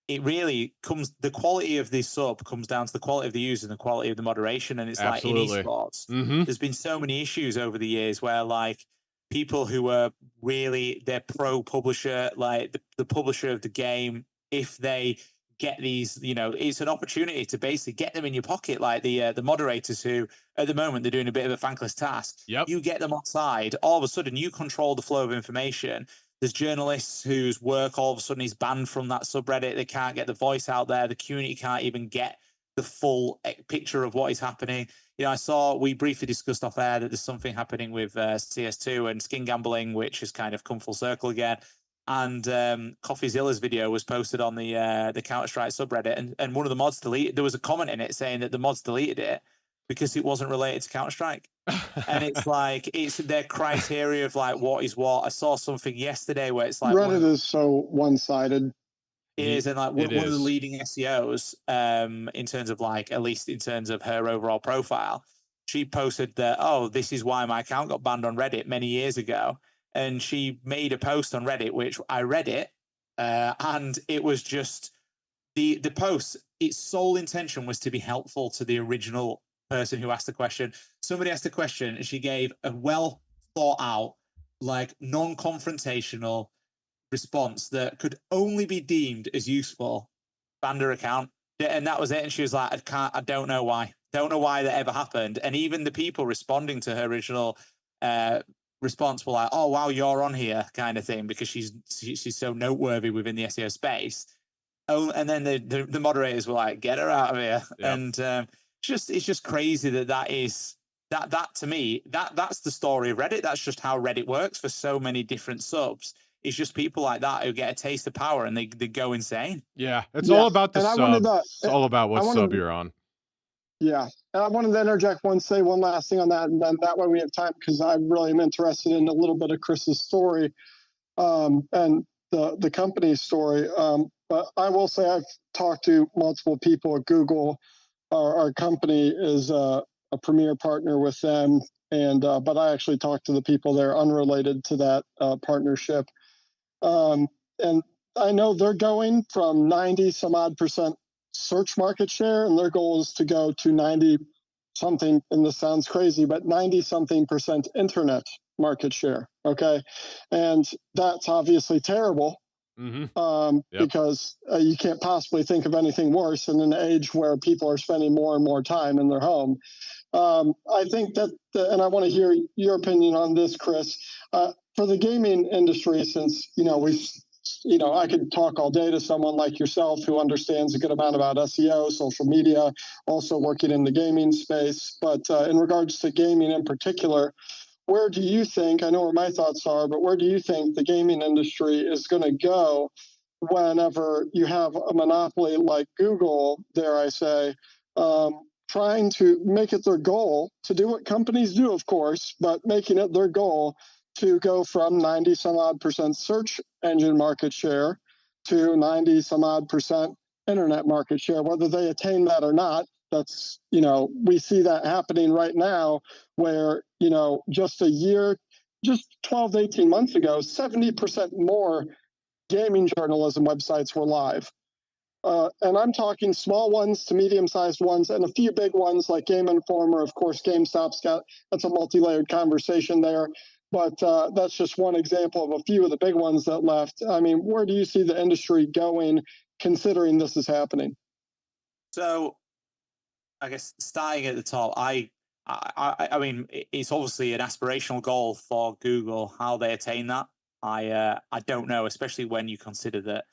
it really the quality of the sub comes down to the quality of the user and the quality of the moderation. And it's Absolutely. Like in esports, there's been so many issues over the years where like people who are really their pro publisher, like the publisher of the game, if they get these, it's an opportunity to basically get them in your pocket, like the moderators who at the moment they're doing a bit of a thankless task. Yep. You get them on side, all of a sudden you control the flow of information. There's journalists whose work all of a sudden is banned from that subreddit. They can't get the voice out there. The community can't even get the full picture of what is happening. We briefly discussed off air that there's something happening with CS2 and skin gambling, which has kind of come full circle again. And CoffeeZilla's video was posted on the Counter-Strike subreddit, and one of the mods deleted. There was a comment in it saying that the mods deleted it because it wasn't related to Counter-Strike. And it's like, it's their criteria of like what is what. I saw something yesterday where it's like Reddit is so one-sided. It is, and like one of the leading SEOs, in terms of like, at least in terms of her overall profile, she posted that, oh, this is why my account got banned on Reddit many years ago. And she made a post on Reddit, which I read it, and it was just the post. Its sole intention was to be helpful to the original person who asked the question. Somebody asked a question, and she gave a well thought out, like non-confrontational response that could only be deemed as useful. Banned her account, and that was it. And she was like, I don't know why that ever happened. And even the people responding to her original response were like, oh wow, you're on here, kind of thing, because she's so noteworthy within the SEO space. Oh, and then the moderators were like, get her out of here. Yep. And it's just crazy that to me, that's the story of Reddit. That's just how Reddit works for so many different subs. It's just people like that who get a taste of power and they go insane. Yeah, it's all about the sub. It's all about what sub you're on. Yeah, and I wanted to interject say one last thing on that, and then that way we have time, because I really am interested in a little bit of Chris's story and the company's story. But I will say I've talked to multiple people at Google. Our company is a premier partner with them, and but I actually talked to the people there unrelated to that partnership. And I know they're going from 90 some odd % search market share, and their goal is to go to 90 something, and this sounds crazy, but 90 something % internet market share. Okay. And that's obviously terrible. Because you can't possibly think of anything worse in an age where people are spending more and more time in their home. I think that, and I want to hear your opinion on this, Chris, for the gaming industry, since, I could talk all day to someone like yourself who understands a good amount about SEO, social media, also working in the gaming space. But in regards to gaming in particular, where do you think, I know where my thoughts are, but where do you think the gaming industry is going to go whenever you have a monopoly like Google, dare I say, trying to make it their goal to do what companies do, of course, but making it their goal to go from 90 some odd % search engine market share to 90 some odd % internet market share, whether they attain that or not. That's, we see that happening right now where, just 12 to 18 months ago, 70% more gaming journalism websites were live. And I'm talking small ones to medium-sized ones and a few big ones like Game Informer. Of course, GameStop's that's a multi-layered conversation there. But that's just one example of a few of the big ones that left. I mean, where do you see the industry going considering this is happening? So I guess starting at the top, I mean, it's obviously an aspirational goal for Google. How they attain that, I don't know, especially when you consider that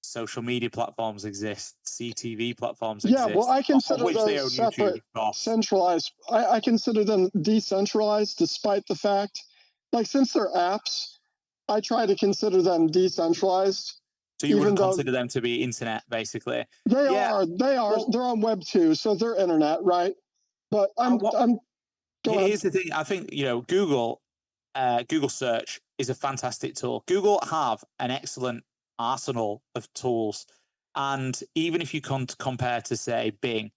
social media platforms exist, CTV platforms exist. Yeah, well, I consider those separate, centralized. I consider them decentralized, despite the fact, like, since they're apps, I try to consider them decentralized. So you wouldn't consider them to be internet, basically? They are. Well, they're on Web 2, so they're internet, right? But here's the thing. I think, Google search is a fantastic tool. Google have an excellent arsenal of tools. And even if you compare to, say, Bing,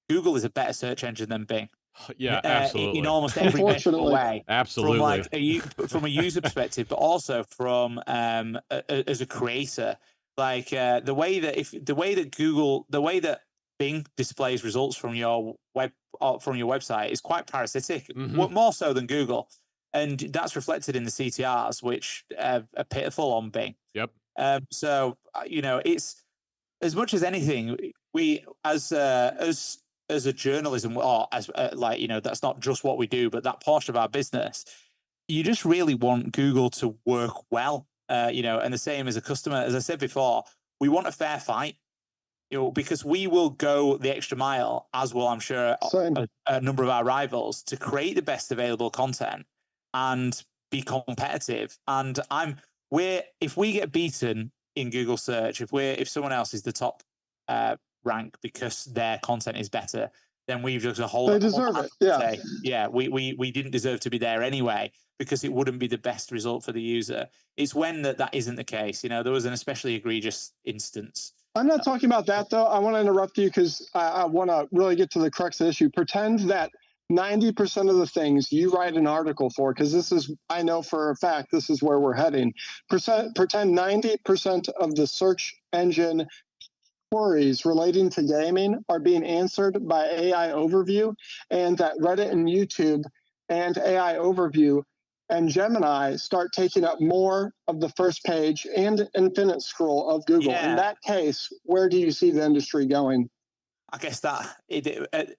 Google is a better search engine than Bing. Yeah, absolutely. In almost every measurable way. Absolutely. From a user perspective, but also from as a creator. Like the way that Bing displays results from your website is quite parasitic, more so than Google, and that's reflected in the CTRs, which are pitiful on Bing. Yep. So it's, as much as anything, we as a journalism, or as that's not just what we do, but that portion of our business, you just really want Google to work well. And the same as a customer, as I said before, we want a fair fight, because we will go the extra mile, as will, I'm sure, a number of our rivals, to create the best available content and be competitive. And if we get beaten in Google search, if someone else is the top rank because their content is better, then we've just they deserve it. Yeah. We didn't deserve to be there anyway, because it wouldn't be the best result for the user. It's when that isn't the case. There was an especially egregious instance. I'm not talking about that, though. I want to interrupt you because I want to really get to the crux of the issue. Pretend that 90% of the things you write an article for, because this is, I know for a fact, this is where we're heading. Pretend 90% of the search engine queries relating to gaming are being answered by AI overview, and that Reddit and YouTube and AI overview and Gemini start taking up more of the first page and infinite scroll of Google. In that case, where do you see the industry going? I guess that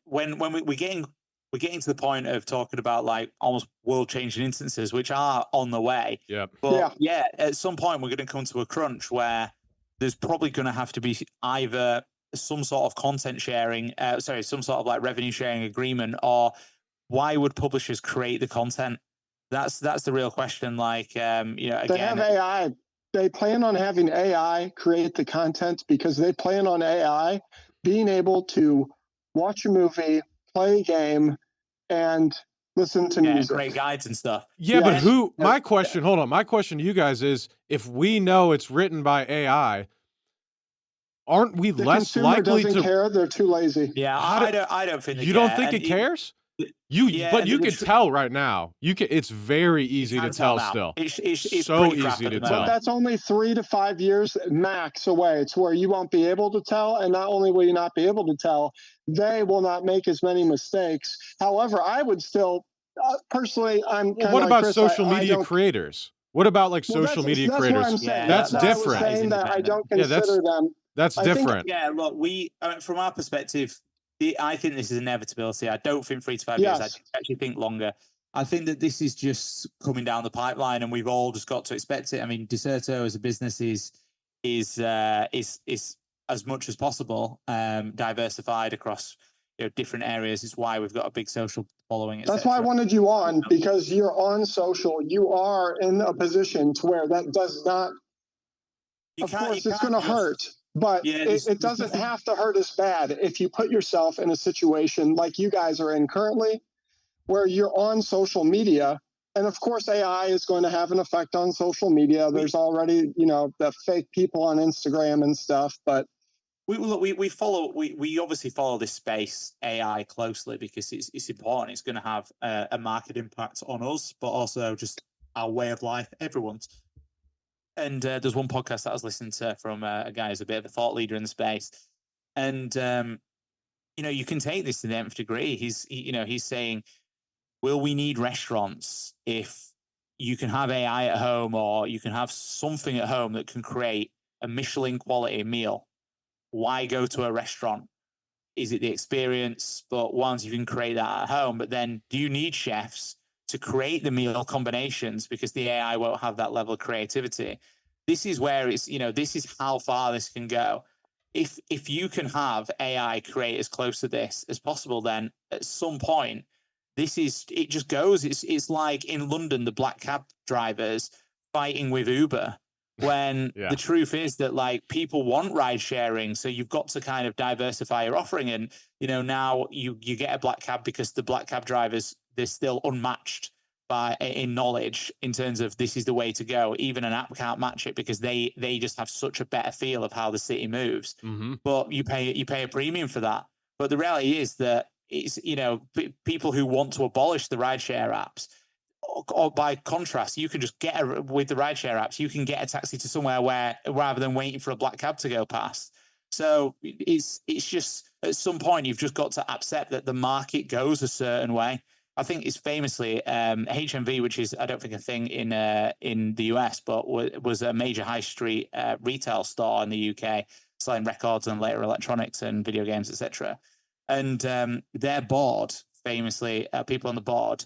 when we're getting to the point of talking about like almost world-changing instances, which are on the way. But at some point we're going to come to a crunch where there's probably going to have to be either some sort of content sharing, some sort of like revenue sharing agreement, or why would publishers create the content? That's the real question. Like, again, they have AI. They plan on having AI create the content because they plan on AI being able to watch a movie, play a game, and listen to music. Great guides and stuff. But my question to you guys is, if we know it's written by AI, aren't we less likely to care? They're too lazy. I don't think you don't think it cares? But you can tell right now. It's very easy to tell still. It's so easy to tell. But that's only 3 to 5 years max away. It's where you won't be able to tell, and not only will you not be able to tell, they will not make as many mistakes. However, I would still personally, I'm kind of what about Chris, social media creators? What about like social media creators? That's different. I was saying that I don't consider them. That's different. Look, from our perspective, I think this is an inevitability. I don't think 3 to 5 years. I actually think longer. I think that this is just coming down the pipeline, and we've all just got to expect it. I mean, Dexerto as a business is as much as possible diversified across different areas. It's why we've got a big social following. That's why I wanted you on, because you're on social. You are in a position to where that does not. Of course, it's going to hurt. But it doesn't have to hurt as bad if you put yourself in a situation like you guys are in currently, where you're on social media. And of course, AI is going to have an effect on social media. There's already, the fake people on Instagram and stuff. But we obviously follow this space AI closely because it's important. It's going to have a market impact on us, but also just our way of life, everyone's. And there's one podcast that I was listening to from a guy who's a bit of a thought leader in the space. And, you can take this to the nth degree. He's saying, will we need restaurants if you can have AI at home, or you can have something at home that can create a Michelin quality meal? Why go to a restaurant? Is it the experience? But once you can create that at home, but then do you need chefs to create the meal combinations because the AI won't have that level of creativity? This is where this is how far this can go. If you can have AI create as close to this as possible, then at some point, it just goes. It's like in London, the black cab drivers fighting with Uber, when the truth is that like people want ride sharing. So you've got to kind of diversify your offering. And, now you get a black cab because the black cab drivers, they're still unmatched in knowledge in terms of this is the way to go. Even an app can't match it because they just have such a better feel of how the city moves. But you pay a premium for that. But the reality is that it's people who want to abolish the rideshare apps, or by contrast, you can just with the rideshare apps, you can get a taxi to somewhere where rather than waiting for a black cab to go past. So it's just at some point you've just got to accept that the market goes a certain way. I think it's famously HMV, which is I don't think a thing in the US, but was a major high street retail store in the UK selling records and later electronics and video games, etc. And their board, famously, people on the board,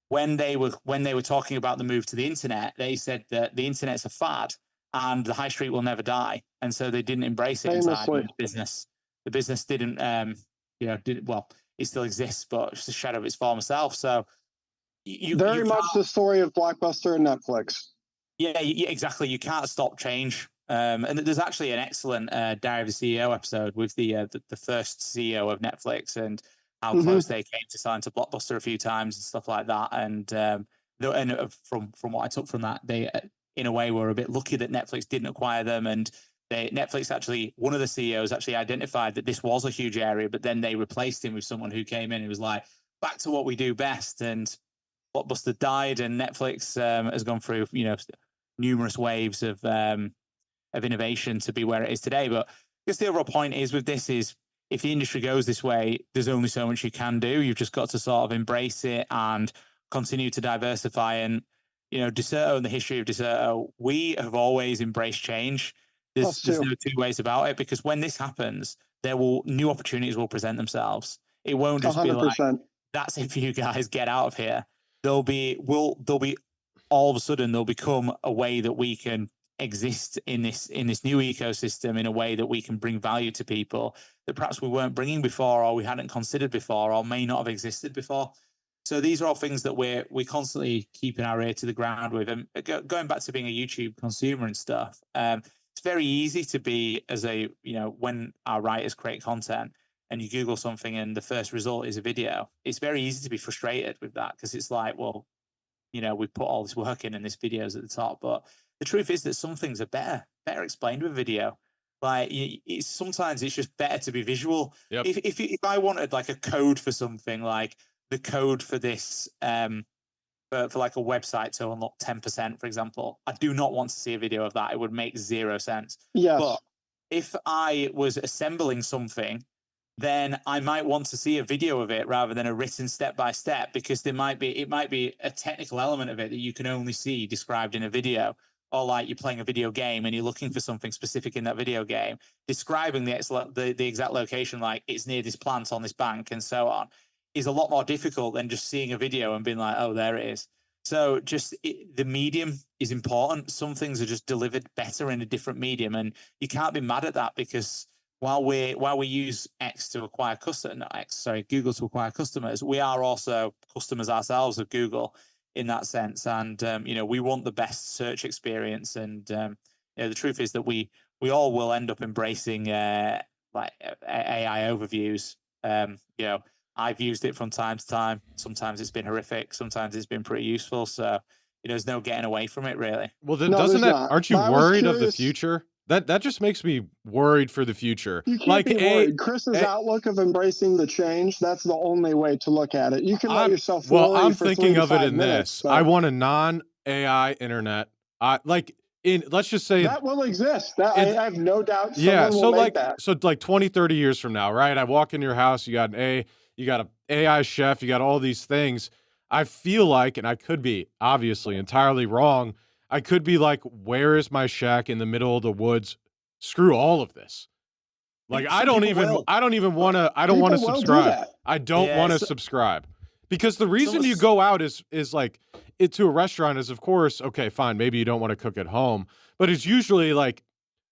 when they were talking about the move to the internet, they said that the internet's a fad and the high street will never die, and so they didn't embrace it inside the business. The business didn't, it still exists, but it's a shadow of its former self. So very much the story of Blockbuster and Netflix. Yeah, exactly. You can't stop change. And there's actually an excellent Diary of a CEO episode with the first CEO of Netflix and how close they came to selling to Blockbuster a few times and stuff like that. And from what I took from that, they in a way were a bit lucky that Netflix didn't acquire them. And Netflix actually, one of the CEOs actually identified that this was a huge area, but then they replaced him with someone who came in and was like, back to what we do best. And Blockbuster died, and Netflix has gone through, numerous waves of innovation to be where it is today. But I guess the overall point is with this is, if the industry goes this way, there's only so much you can do. You've just got to sort of embrace it and continue to diversify. And, Dexerto and the history of Dexerto, we have always embraced change. There's no two ways about it, because when this happens, new opportunities will present themselves. It won't just 100%. Be like, that's it for you guys, get out of here. There'll be all of a sudden there'll become a way that we can exist in this new ecosystem in a way that we can bring value to people that perhaps we weren't bringing before, or we hadn't considered before, or may not have existed before. So these are all things that we're constantly keeping our ear to the ground with. And going back to being a YouTube consumer and stuff, it's very easy to be when our writers create content and you Google something and the first result is a video, it's very easy to be frustrated with that, because it's like, well, we put all this work in and this video's at the top. But the truth is that some things are better explained with video. Like, sometimes it's just better to be visual. Yep. If I wanted like a code for something, like the code for this, for like a website to unlock 10%, for example, I do not want to see a video of that. It would make zero sense. Yes. But if I was assembling something, then I might want to see a video of it rather than a written step-by-step, because it might be a technical element of it that you can only see described in a video. Or like you're playing a video game and you're looking for something specific in that video game, describing the exact location, like it's near this plant on this bank and so on, is a lot more difficult than just seeing a video and being like, oh, there it is. So the medium is important. Some things are just delivered better in a different medium, and you can't be mad at that, because while we use Google to acquire customers, we are also customers ourselves of Google in that sense. And, we want the best search experience. And, the truth is that we all will end up embracing like AI overviews. I've used it from time to time. Sometimes it's been horrific. Sometimes it's been pretty useful. So, there's no getting away from it, really. Well, then aren't you worried of the future? That just makes me worried for the future. You can't be worried. Chris's outlook of embracing the change, that's the only way to look at it. You can let yourself worry. Well, I'm thinking of it in this. I want a non-AI internet. Let's just say that will exist. I have no doubt. So 20, 30 years from now, right? I walk in your house, you got an AI chef, you got all these things. I feel like, and I could be obviously entirely wrong, I could be like, where is my shack in the middle of the woods? Screw all of this. Like, I don't want to subscribe. I don't want to subscribe, because the reason you go out is like to a restaurant is, of course, okay, fine. Maybe you don't want to cook at home, but it's usually like,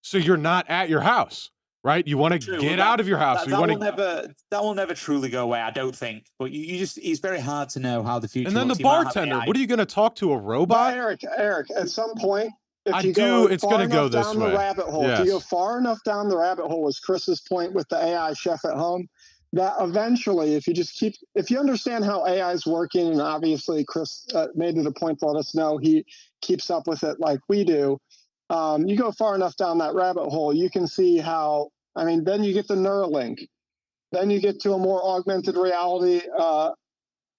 so you're not at your house, right? You want to get out of your house. That will never truly go away, I don't think. But it's very hard to know how the future. And then the bartender, what are you going to talk to, a robot? Eric, at some point, it's going to go this way. The rabbit hole. Yes. If you go far enough down the rabbit hole, was Chris's point with the AI chef at home, that eventually, if you understand how AI is working, and obviously Chris made it a point to let us know he keeps up with it like we do. You go far enough down that rabbit hole, you can see how, then you get the Neuralink, then you get to a more augmented reality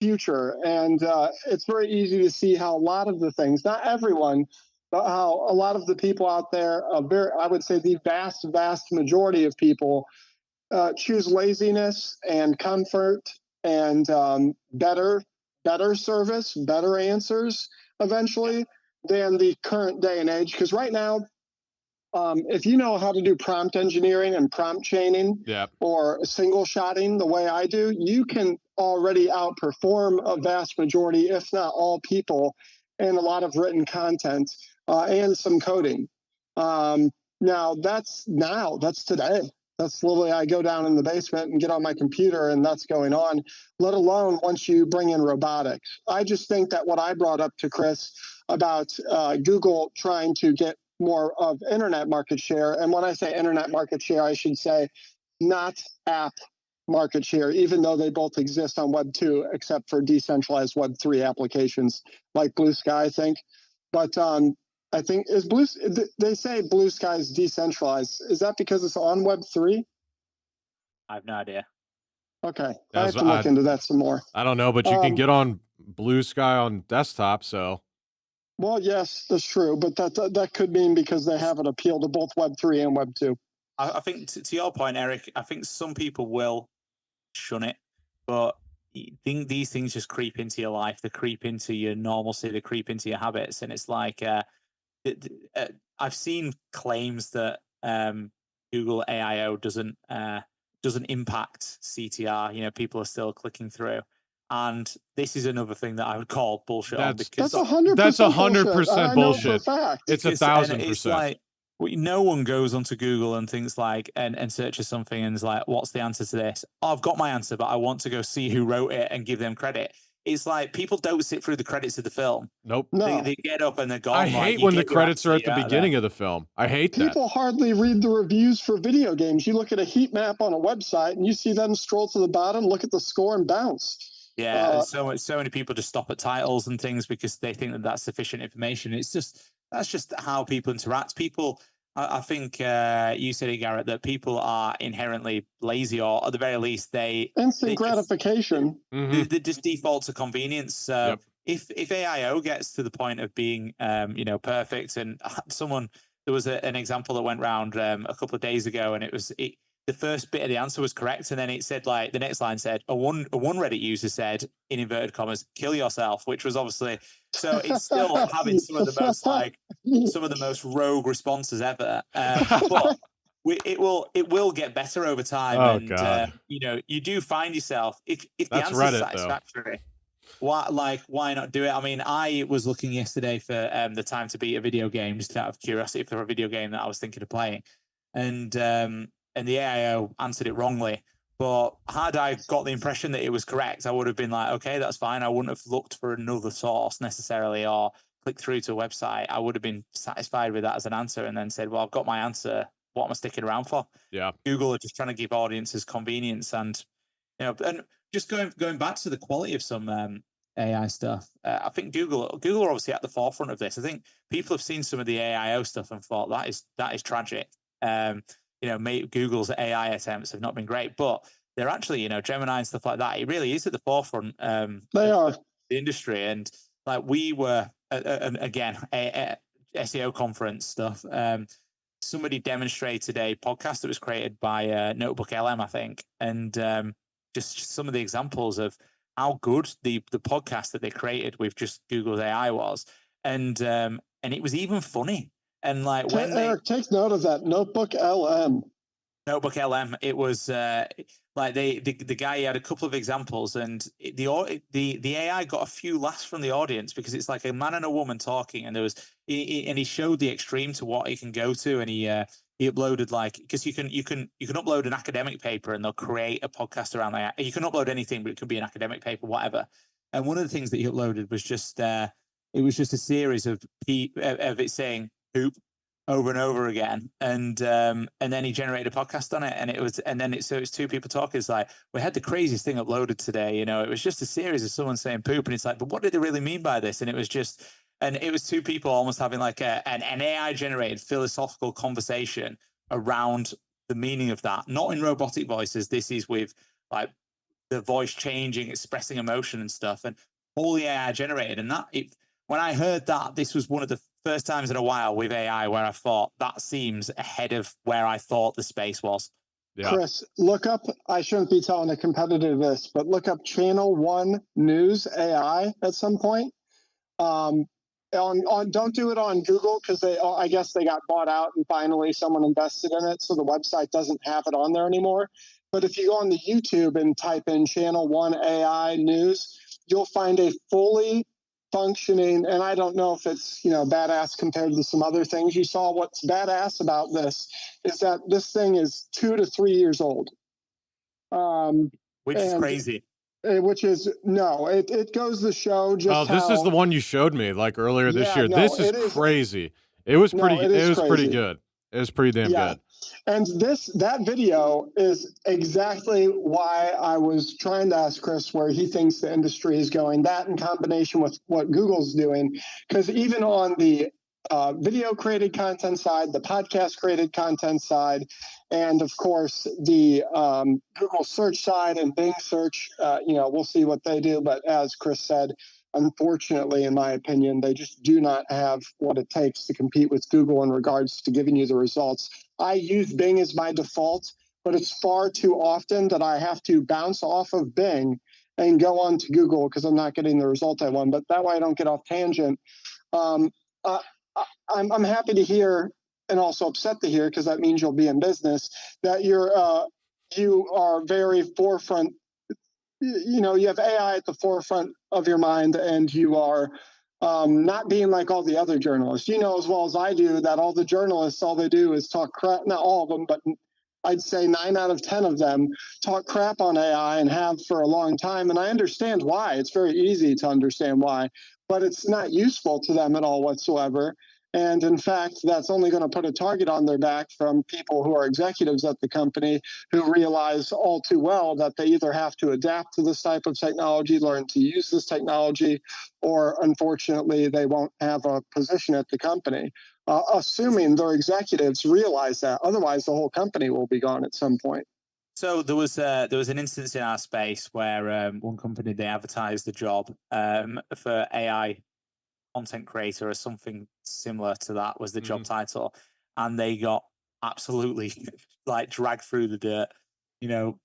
future. And it's very easy to see how a lot of the things, not everyone, but how a lot of the people out there, I would say the vast, vast majority of people choose laziness and comfort and better service, better answers eventually than the current day and age. Because right now, if you know how to do prompt engineering and prompt chaining or single shotting the way I do, you can already outperform a vast majority, if not all people, in a lot of written content and some coding. That's today. That's literally, I go down in the basement and get on my computer and that's going on, let alone once you bring in robotics. I just think that what I brought up to Chris about Google trying to get more of internet market share, and when I say internet market share, I should say not app market share, even though they both exist on Web 2, except for decentralized Web 3 applications like Blue Sky, I think. But I think they say Blue Sky is decentralized. Is that because it's on Web 3? I have no idea. Okay, I have to look into that some more. I don't know, but you can get on Blue Sky on desktop, so. Well, yes, that's true, but that could mean because they have an appeal to both Web3 and Web2. I think to your point, Eric, I think some people will shun it, but I think these things just creep into your life. They creep into your normalcy. They creep into your habits, and it's like I've seen claims that Google AIO doesn't impact CTR. You know, people are still clicking through. And this is another thing that I would call bullshit on, because that's 100% bullshit. Fact. It's 1,000%. It's like, no one goes onto Google and thinks like, and searches something and is like, what's the answer to this? Oh, I've got my answer, but I want to go see who wrote it and give them credit. It's like people don't sit through the credits of the film. Nope. No. They get up and they're gone. I hate when the credits are at the beginning of the film. I hate that. People hardly read the reviews for video games. You look at a heat map on a website and you see them scroll to the bottom, look at the score, and bounce. Yeah, so many people just stop at titles and things because they think that that's sufficient information. That's just how people interact. People, I think you said it, Garrett, that people are inherently lazy, or at the very least, instant gratification. They just default to convenience. So if AIO gets to the point of being, perfect, and there was an example that went around a couple of days ago, and the first bit of the answer was correct, and then it said, like, the next line said, a one Reddit user said, in inverted commas, "kill yourself," which was obviously, so it's still having some of the most rogue responses ever. But it will get better over time. Oh, and God. you do find yourself, if the answer is satisfactory, why not do it? I mean, I was looking yesterday for the time to beat a video game, just out of curiosity, for a video game that I was thinking of playing, and the AIO answered it wrongly. But had I got the impression that it was correct, I would have been like, okay, that's fine. I wouldn't have looked for another source necessarily or clicked through to a website. I would have been satisfied with that as an answer and then said, well, I've got my answer. What am I sticking around for? Yeah. Google are just trying to give audiences convenience, and and just going back to the quality of some AI stuff. I think Google are obviously at the forefront of this. I think people have seen some of the AIO stuff and thought that is tragic. Google's AI attempts have not been great, but they're actually, Gemini and stuff like that. It really is at the forefront. They are the industry, and like we were again a SEO conference stuff. Somebody demonstrated a podcast that was created by Notebook LM, I think, and just some of the examples of how good the podcast that they created with just Google's AI was, and it was even funny. And like when Eric, take note of that. Notebook LM. It was like the guy, he had a couple of examples, and the AI got a few laughs from the audience because it's like a man and a woman talking, and he showed the extreme to what he can go to, and he uploaded, like, because you can upload an academic paper and they'll create a podcast around that. You can upload anything, but it could be an academic paper, whatever. And one of the things that he uploaded was just it was just a series of it saying poop over and over again, and then he generated a podcast on it, and it's two people talking. It's like, we had the craziest thing uploaded today, it was just a series of someone saying poop, and it's like, but what did they really mean by this? And it was two people almost having like an AI generated philosophical conversation around the meaning of that, not in robotic voices. This is with like the voice changing, expressing emotion and stuff, and all the AI generated. And when I heard that, this was one of the first times in a while with AI where I thought that seems ahead of where I thought the space was. Yeah. Chris, look up, I shouldn't be telling a competitor this, but look up Channel 1 News AI at some point. Don't do it on Google, because I guess they got bought out and finally someone invested in it, so the website doesn't have it on there anymore. But if you go on the YouTube and type in Channel 1 AI News, you'll find a fully functioning, and I don't know if it's badass compared to some other things you saw. What's badass about this is that this thing is 2 to 3 years old, which is crazy. It goes to show just this is the one you showed me like earlier this year. This is crazy. It was pretty good. It was pretty damn good. And that video is exactly why I was trying to ask Chris where he thinks the industry is going. That in combination with what Google's doing, because even on the video created content side, the podcast created content side, and of course the Google search side and Bing search. We'll see what they do. But as Chris said, unfortunately, in my opinion, they just do not have what it takes to compete with Google in regards to giving you the results. I use Bing as my default, but it's far too often that I have to bounce off of Bing and go on to Google because I'm not getting the result I want. But that way I don't get off tangent. I'm happy to hear, and also upset to hear, because that means you'll be in business, that you are very forefront. You have AI at the forefront of your mind, and you are not being like all the other journalists. You know as well as I do that all the journalists, all they do is talk crap. Not all of them, but I'd say 9 out of 10 of them talk crap on AI and have for a long time. And I understand why. It's very easy to understand why, but it's not useful to them at all whatsoever. And in fact, that's only going to put a target on their back from people who are executives at the company who realize all too well that they either have to adapt to this type of technology, learn to use this technology, or unfortunately, they won't have a position at the company, assuming their executives realize that. Otherwise, the whole company will be gone at some point. So there was an instance in our space where one company, they advertised the job for AI content creator or something similar to that was the job title, and they got absolutely like dragged through the dirt,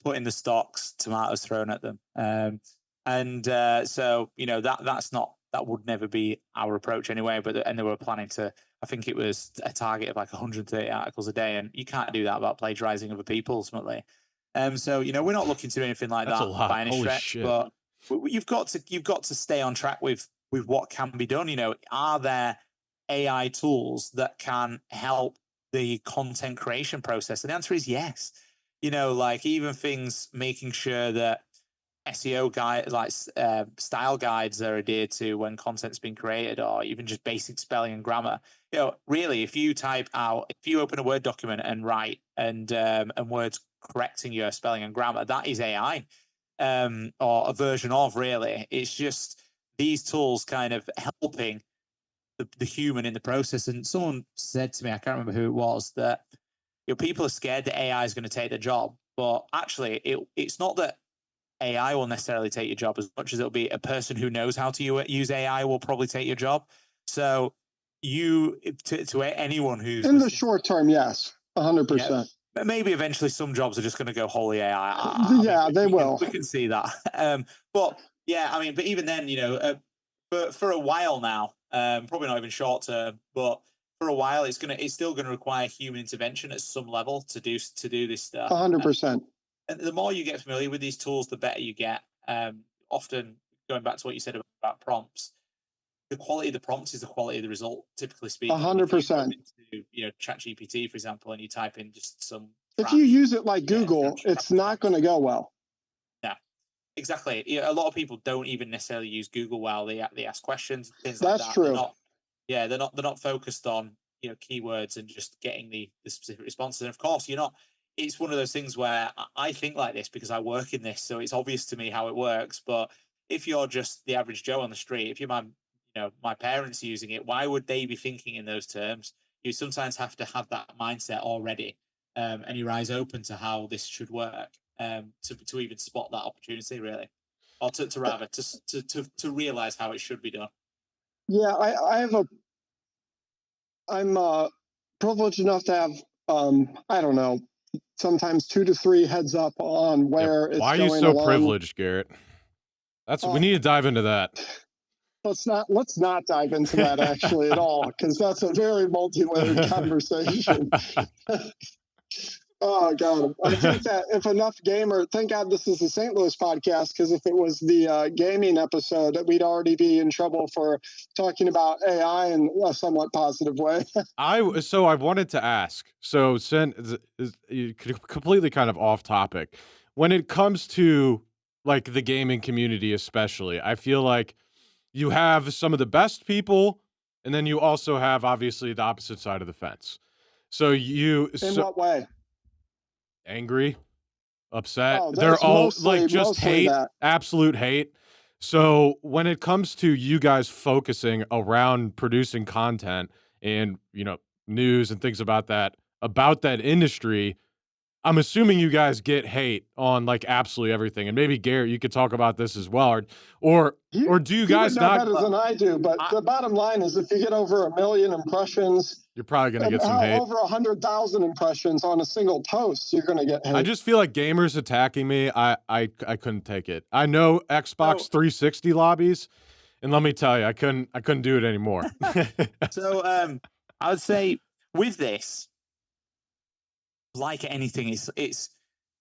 put in the stocks, tomatoes thrown at them, so that would never be our approach anyway. And they were planning to, I think it was a target of like 130 articles a day, and you can't do that about plagiarizing other people ultimately. So we're not looking to do anything like That's that a lot. by any Holy stretch, shit. but you've got to stay on track with what can be done. Are there AI tools that can help the content creation process? And the answer is yes. Like even things making sure that SEO guide, like style guides are adhered to when content's been created, or even just basic spelling and grammar. Really, if you open a Word document and write and Word's correcting your spelling and grammar, that is AI, or a version of. Really, it's just these tools kind of helping the human in the process. And someone said to me, I can't remember who it was, that people are scared that AI is going to take their job, but actually it's not that AI will necessarily take your job as much as it'll be a person who knows how to use AI will probably take your job. So to anyone who's in the short term, yes, 100%. Maybe eventually some jobs are just going to go wholly AI. They will. We can see that. But yeah, but even then, for a while now, probably not even short term, but for a while, it's still going to require human intervention at some level to do this stuff. 100%. And the more you get familiar with these tools, the better you get. Often going back to what you said about prompts, the quality of the prompts is the quality of the result. Typically speaking, 100%. ChatGPT, for example, and you type in just some. If you use it like Google, it's not going to go well. Exactly. A lot of people don't even necessarily use Google well. They ask questions, things like that. That's true. They're not focused on keywords and just getting the specific responses. And of course, it's one of those things where I think like this because I work in this, so it's obvious to me how it works. But if you're just the average Joe on the street, if you're my parents using it, why would they be thinking in those terms? You sometimes have to have that mindset already, and your eyes open to how this should work. To even spot that opportunity, really, or to realize how it should be done. Yeah, I'm privileged enough to have I don't know, sometimes 2 to 3 heads up on where it's going. Why are you so privileged, Garrett? We need to dive into that. Let's not dive into that actually at all, because that's a very multi-layered conversation. Oh God! I think that if enough thank God this is the St. Louis podcast, because if it was the gaming episode, we'd already be in trouble for talking about AI in a somewhat positive way. I wanted to ask. So, completely kind of off topic. When it comes to like the gaming community, especially, I feel like you have some of the best people, and then you also have obviously the opposite side of the fence. So in what way? Angry, upset. Oh, they're all like just hate, that. Absolute hate. So when it comes to you guys focusing around producing content and, news and things about that industry. I'm assuming you guys get hate on like absolutely everything. And maybe Garrett, you could talk about this as well. Or do you guys would know not better than I do, but the bottom line is if you get over 1 million impressions, you're probably going to get some hate. Over 100,000 impressions on a single post, you're going to get hate. I just feel like gamers attacking me. I couldn't take it. I know Xbox 360 lobbies, and let me tell you, I couldn't do it anymore. So I would say with this, like anything, it's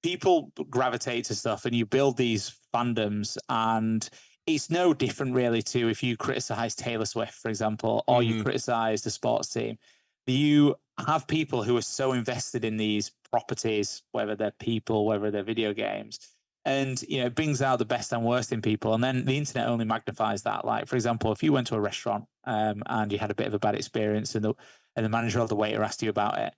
people gravitate to stuff, and you build these fandoms, and it's no different really to if you criticize Taylor Swift, for example, or you criticize the sports team. You have people who are so invested in these properties, whether they're people, whether they're video games, and it brings out the best and worst in people. And then the internet only magnifies that. Like, for example, if you went to a restaurant and you had a bit of a bad experience, and the manager or the waiter asked you about it,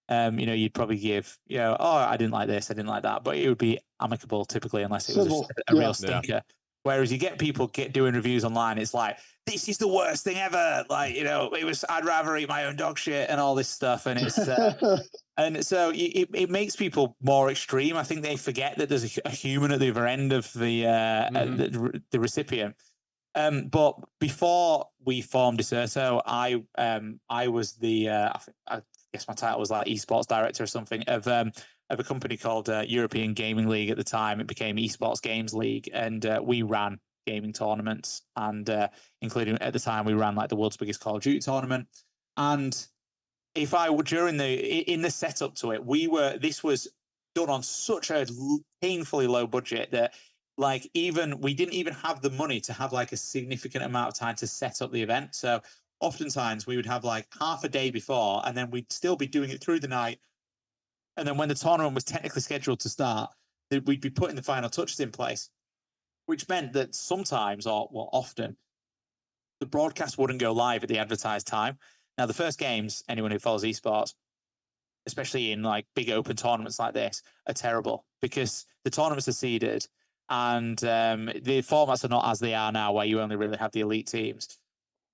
you'd probably give, oh, I didn't like this, I didn't like that, but it would be amicable typically, unless it was a real stinker. Yeah. Whereas you get people doing reviews online, it's like, this is the worst thing ever. Like, I'd rather eat my own dog shit and all this stuff. And it's, and so it makes people more extreme. I think they forget that there's a human at the other end of the recipient. But before we formed Dexerto, I was the, I guess my title was like esports director or something of a company called European Gaming League at the time. It became Esports Games League, and we ran gaming tournaments, and including at the time we ran like the world's biggest Call of Duty tournament. And if I were in the setup to it, this was done on such a painfully low budget that like we didn't even have the money to have like a significant amount of time to set up the event. So oftentimes we would have like half a day before, and then we'd still be doing it through the night. And then when the tournament was technically scheduled to start, we'd be putting the final touches in place, which meant that sometimes, or often, the broadcast wouldn't go live at the advertised time. Now, the first games, anyone who follows esports, especially in like big open tournaments like this, are terrible because the tournaments are seeded, and the formats are not as they are now, where you only really have the elite teams.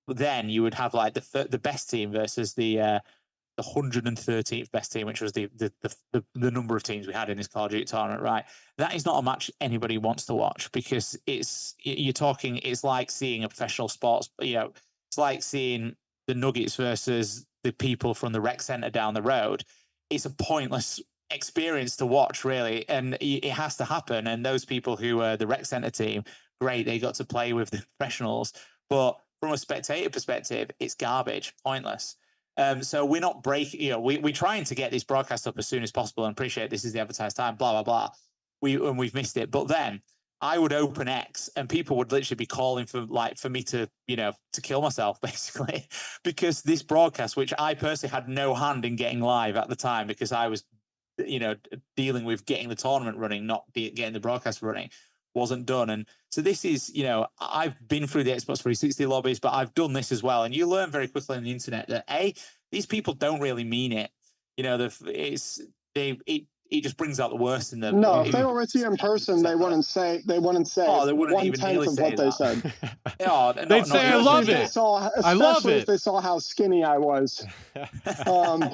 But then you would have like the best team versus the 113th best team, which was the number of teams we had in this Call of Duty tournament, right? That is not a match anybody wants to watch, because it's like seeing a professional sports, it's like seeing the Nuggets versus the people from the rec center down the road. It's a pointless experience to watch, really, and it has to happen. And those people who are the rec center team, great, they got to play with the professionals, but from a spectator perspective, it's garbage, pointless. So we're not breaking, we're trying to get this broadcast up as soon as possible, and appreciate this is the advertised time, blah, blah, blah. We've missed it. But then I would open X and people would literally be calling for me to, to kill myself, basically, because this broadcast, which I personally had no hand in getting live at the time, because I was, dealing with getting the tournament running, not getting the broadcast running, wasn't done. And so this is, I've been through the Xbox 360 lobbies, but I've done this as well. And you learn very quickly on the internet that these people don't really mean it. It just brings out the worst in them. No, if they were with you in person, they wouldn't say. Oh, they wouldn't even 1/10 of what they said. They'd say, "I love it. I love it." If they saw how skinny I was. All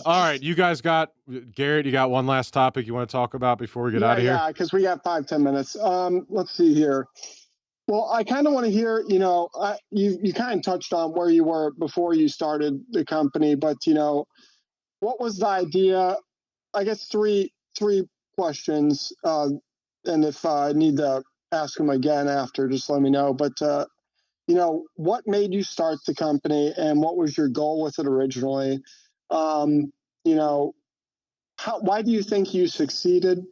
right, you guys got Garrett. You got one last topic you want to talk about before we get out of here? Yeah, because we got 5-10 minutes. Let's see here. Well, I kind of want to hear. You kind of touched on where you were before you started the company, but what was the idea? I guess three questions, and if I need to ask them again after, just let me know. But what made you start the company, and what was your goal with it originally? Why do you think you succeeded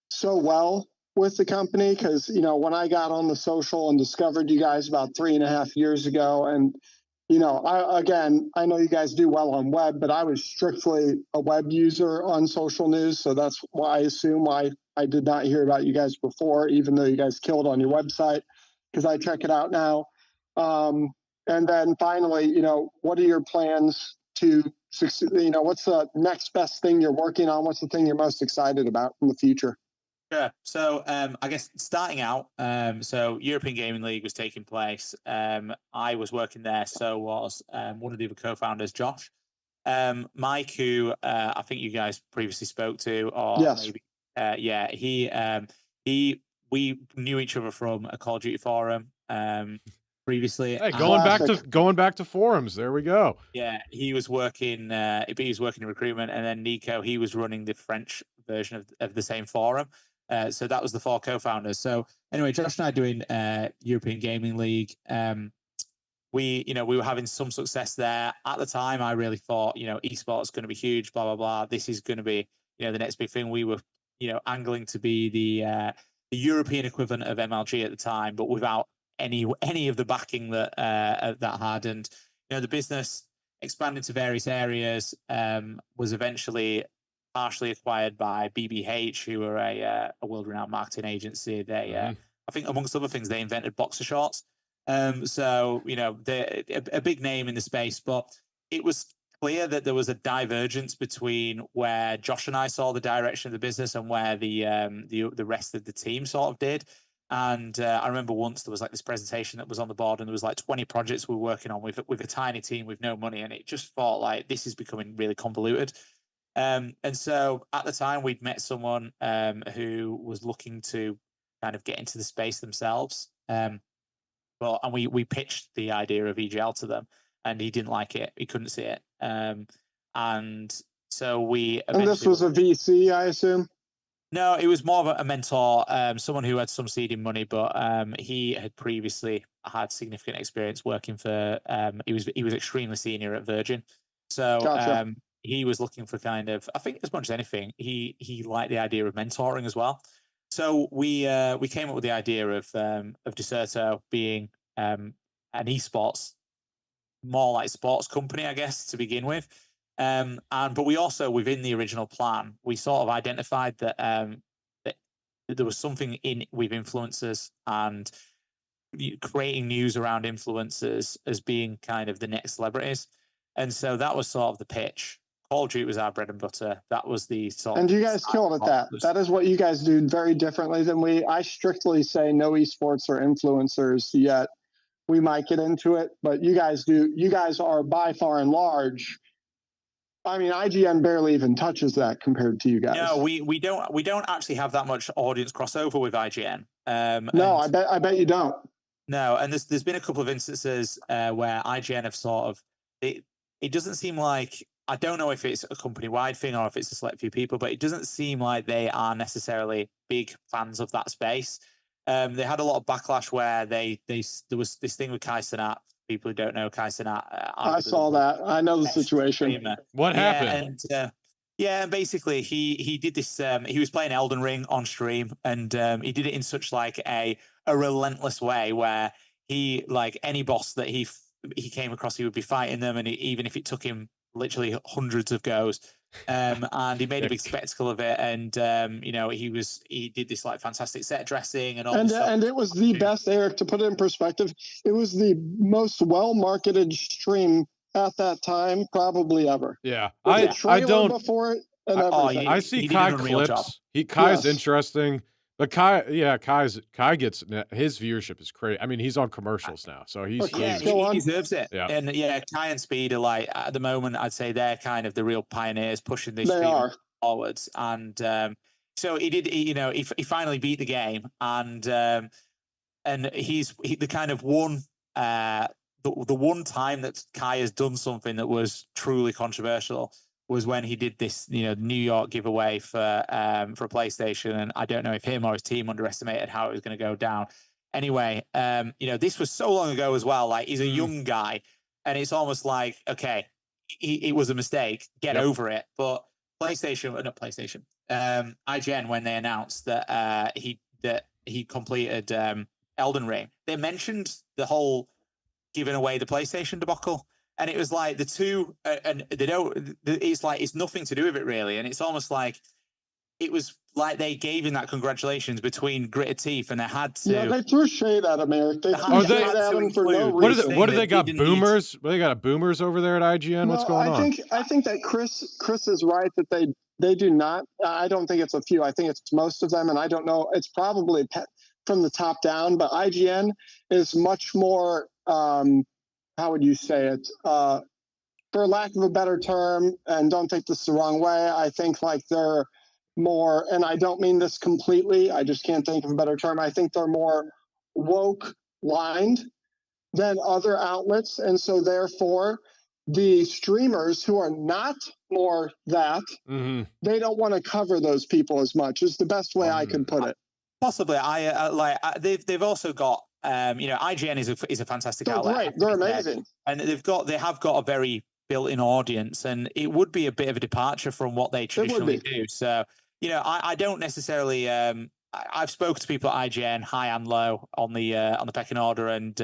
so well with the company? Because when I got on the social and discovered you guys about 3.5 years ago, and I know you guys do well on web, but I was strictly a web user on social news. So that's why I assume why I did not hear about you guys before, even though you guys killed on your website, because I check it out now. And then finally, what are your plans to succeed? What's the next best thing you're working on? What's the thing you're most excited about in the future? Sure. So I guess starting out, so European Gaming League was taking place. I was working there, so was one of the other co-founders, Josh. Mike, who I think you guys previously spoke to, or Yes. maybe, yeah, we knew each other from a Call of Duty forum previously. Hey, going back to forums. There we go. Yeah, he was working. He was working in recruitment, and then Nico, he was running the French version of the same forum. So that was the 4 co-founders. So anyway, Josh and I doing European Gaming League. We were having some success there at the time. I really thought, esports is going to be huge. Blah blah blah. This is going to be, the next big thing. We were, angling to be the European equivalent of MLG at the time, but without any of the backing that that had. And the business expanded to various areas. Was eventually partially acquired by BBH, who are a world-renowned marketing agency. They, I think, amongst other things, they invented boxer shorts. So they're a big name in the space, but it was clear that there was a divergence between where Josh and I saw the direction of the business and where the rest of the team sort of did. And I remember once there was like this presentation that was on the board, and there was like 20 projects we were working on with a tiny team with no money, and it just felt like this is becoming really convoluted. And so at the time, we'd met someone who was looking to kind of get into the space themselves. And we pitched the idea of EGL to them, and he didn't like it. He couldn't see it. And so we. And this was a VC, I assume. No, it was more of a mentor, someone who had some seeding money, but he had previously had significant experience working for. He was extremely senior at Virgin, so Gotcha. He was looking for kind of, I think, as much as anything, he liked the idea of mentoring as well. So we came up with the idea of Dexerto being an esports, more like sports company, I guess, to begin with. But we also, within the original plan, we sort of identified that that there was something with influencers and creating news around influencers as being kind of the next celebrities. And so that was sort of the pitch. Call of Duty was our bread and butter. That was the sort. And you guys killed at that. That is what you guys do very differently than we. I strictly say no esports or influencers yet. We might get into it, but you guys do. You guys are by far and large. I mean, IGN barely even touches that compared to you guys. No, we don't actually have that much audience crossover with IGN. No, I bet you don't. No, and there's been a couple of instances where IGN have sort of it doesn't seem like, I don't know if it's a company-wide thing or if it's a select few people, but it doesn't seem like they are necessarily big fans of that space. They had a lot of backlash where there was this thing with Kai Cenat. People who don't know Kai Cenat, I saw that. I know the situation. Streamer. What happened? And basically he did this. He was playing Elden Ring on stream, and he did it in such like a relentless way where he, like any boss that he came across, he would be fighting them, and even if it took him literally hundreds of goes, and he made a big spectacle of it. And he did this like fantastic set dressing and all. And it was the best, Eric, to put it in perspective. It was the most well-marketed stream at that time, probably ever. Yeah, I don't before it. And everything. I see Kai clips. Kai's interesting. But Kai gets, his viewership is crazy. I mean, he's on commercials now, so he deserves it. Yeah. And Kai and Speed are like, at the moment, I'd say they're kind of the real pioneers pushing this forwards. And so he finally beat the game, and he's the kind of one the one time that Kai has done something that was truly controversial was when he did this, New York giveaway for PlayStation, and I don't know if him or his team underestimated how it was going to go down. Anyway, this was so long ago as well. Like, he's a young guy, and it's almost like, okay, it was a mistake. Get over it. But IGN, when they announced that he completed Elden Ring, they mentioned the whole giving away the PlayStation debacle. And it was like the two, and they don't, it's like, it's nothing to do with it really. And it's almost like, it was like they gave him that congratulations between gritted teeth, and they had to. Yeah, they threw shade at him, Eric. They threw shade at him for no reason. What do they got? Boomers? They got boomers over there at IGN? What's going on? I think that Chris is right that they do not. I don't think it's a few. I think it's most of them, and I don't know. It's probably from the top down, but IGN is much more. How would you say it? For lack of a better term, and don't take this the wrong way, I think like they're more, and I don't mean this completely, I just can't think of a better term. I think they're more woke lined than other outlets. And so therefore, the streamers who are not more that, they don't want to cover those people as much, is the best way I can put it. Possibly. They've also got, IGN is a fantastic outlet. Great. They're amazing. And they have got a very built-in audience, and it would be a bit of a departure from what they traditionally do. So, I don't necessarily. I've spoken to people at IGN, high and low, on the pecking order, and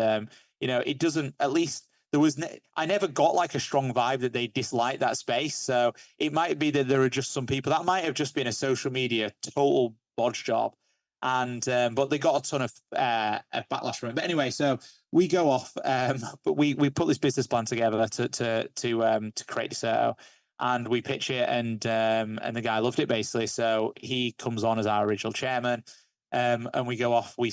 it doesn't. At least there was. I never got like a strong vibe that they dislike that space. So it might be that there are just some people that might have just been a social media total bodge job, and but they got a ton of backlash from it. But anyway, so we go off, but we put this business plan together to create Dexerto. And we pitch it, and the guy loved it basically. So he comes on as our original chairman, and we go off. We're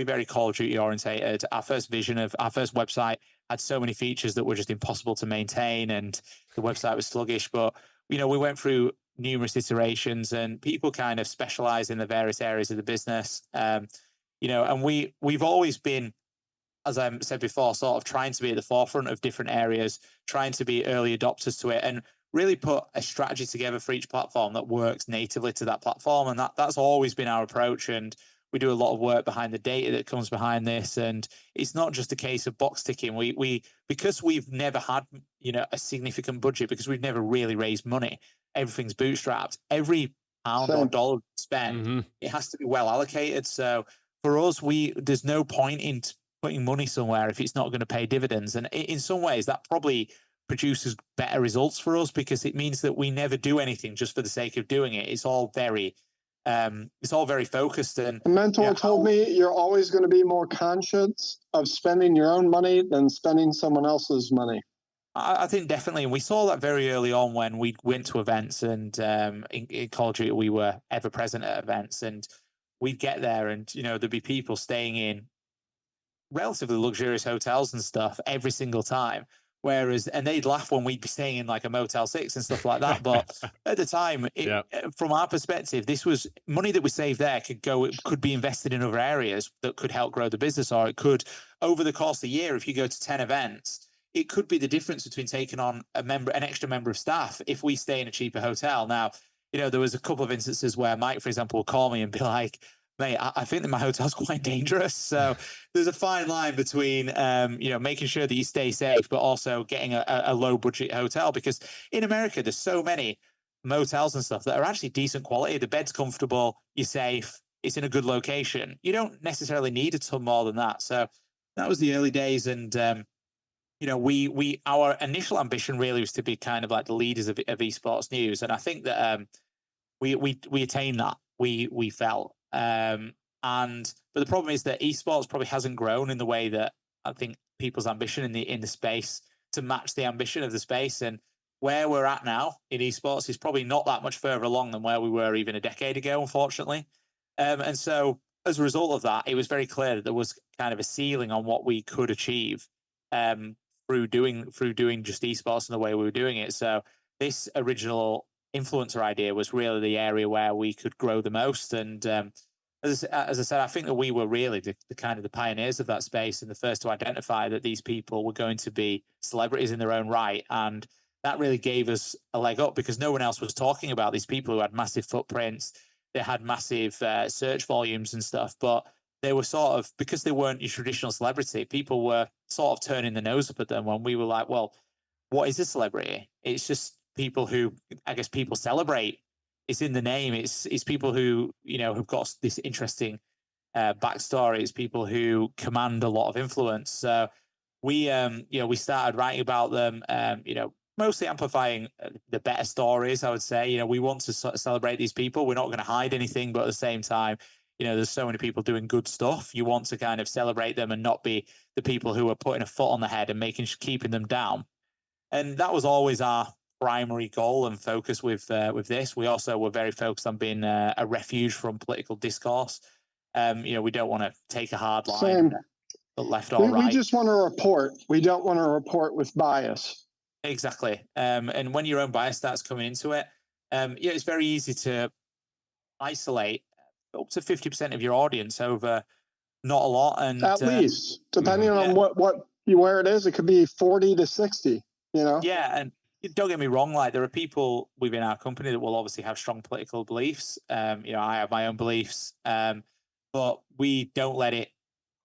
very Call of Duty orientated. Our first vision of our first website had so many features that were just impossible to maintain, and the website was sluggish. But we went through numerous iterations, and people kind of specialize in the various areas of the business. And we've always been, as I said before, sort of trying to be at the forefront of different areas, trying to be early adopters to it, and really put a strategy together for each platform that works natively to that platform. And that's always been our approach. And we do a lot of work behind the data that comes behind this. And it's not just a case of box ticking. Because we've never had, a significant budget, because we've never really raised money, everything's bootstrapped. Every pound or dollar spent, it has to be well allocated. So for us, there's no point in putting money somewhere if it's not going to pay dividends. And in some ways, that probably produces better results for us, because it means that we never do anything just for the sake of doing it. It's all very focused. And a mentor told me you're always going to be more conscious of spending your own money than spending someone else's money. I think definitely, and we saw that very early on when we went to events, and in Call of Duty we were ever present at events, and we'd get there, and there'd be people staying in relatively luxurious hotels and stuff every single time. And they'd laugh when we'd be staying in like a Motel 6 and stuff like that. But at the time, from our perspective, this was money that we saved there could be invested in other areas that could help grow the business, or it could, over the course of the year, if you go to 10 events, it could be the difference between taking on an extra member of staff if we stay in a cheaper hotel. Now, there was a couple of instances where Mike, for example, will call me and be like, mate, I think that my hotel's quite dangerous. So there's a fine line between, making sure that you stay safe, but also getting a low budget hotel, because in America, there's so many motels and stuff that are actually decent quality. The bed's comfortable, you're safe, it's in a good location. You don't necessarily need a ton more than that. So that was the early days. And, our initial ambition really was to be kind of like the leaders of esports news. And I think that we attained that, we felt. But the problem is that esports probably hasn't grown in the way that I think people's ambition in the space to match the ambition of the space. And where we're at now in esports is probably not that much further along than where we were even a decade ago, unfortunately. And so as a result of that, it was very clear that there was kind of a ceiling on what we could achieve through doing just esports and the way we were doing it. So this original influencer idea was really the area where we could grow the most. And as I said, I think that we were really the kind of the pioneers of that space, and the first to identify that these people were going to be celebrities in their own right. And that really gave us a leg up, because no one else was talking about these people who had massive footprints. They had massive search volumes and stuff, but they were sort of, because they weren't your traditional celebrity, people were sort of turning the nose up at them when we were like, well, what is a celebrity? It's just people who, I guess, people celebrate. It's in the name. It's people who, have got this interesting backstory. It's people who command a lot of influence. So we started writing about them, mostly amplifying the better stories, I would say. You know, we want to celebrate these people. We're not going to hide anything, but at the same time, you know, there's so many people doing good stuff. You want to kind of celebrate them and not be the people who are putting a foot on the head and keeping them down. And that was always our primary goal and focus with this. We also were very focused on being a refuge from political discourse. You know, we don't want to take a hard line, left or right. We just want to report. We don't want to report with bias. Exactly. And when your own bias starts coming into it, yeah, it's very easy to isolate up to 50% of your audience over not a lot. And at least, depending on where it is, it could be 40 to 60, you know? Yeah. And don't get me wrong, like there are people within our company that will obviously have strong political beliefs. You know, I have my own beliefs, but we don't let it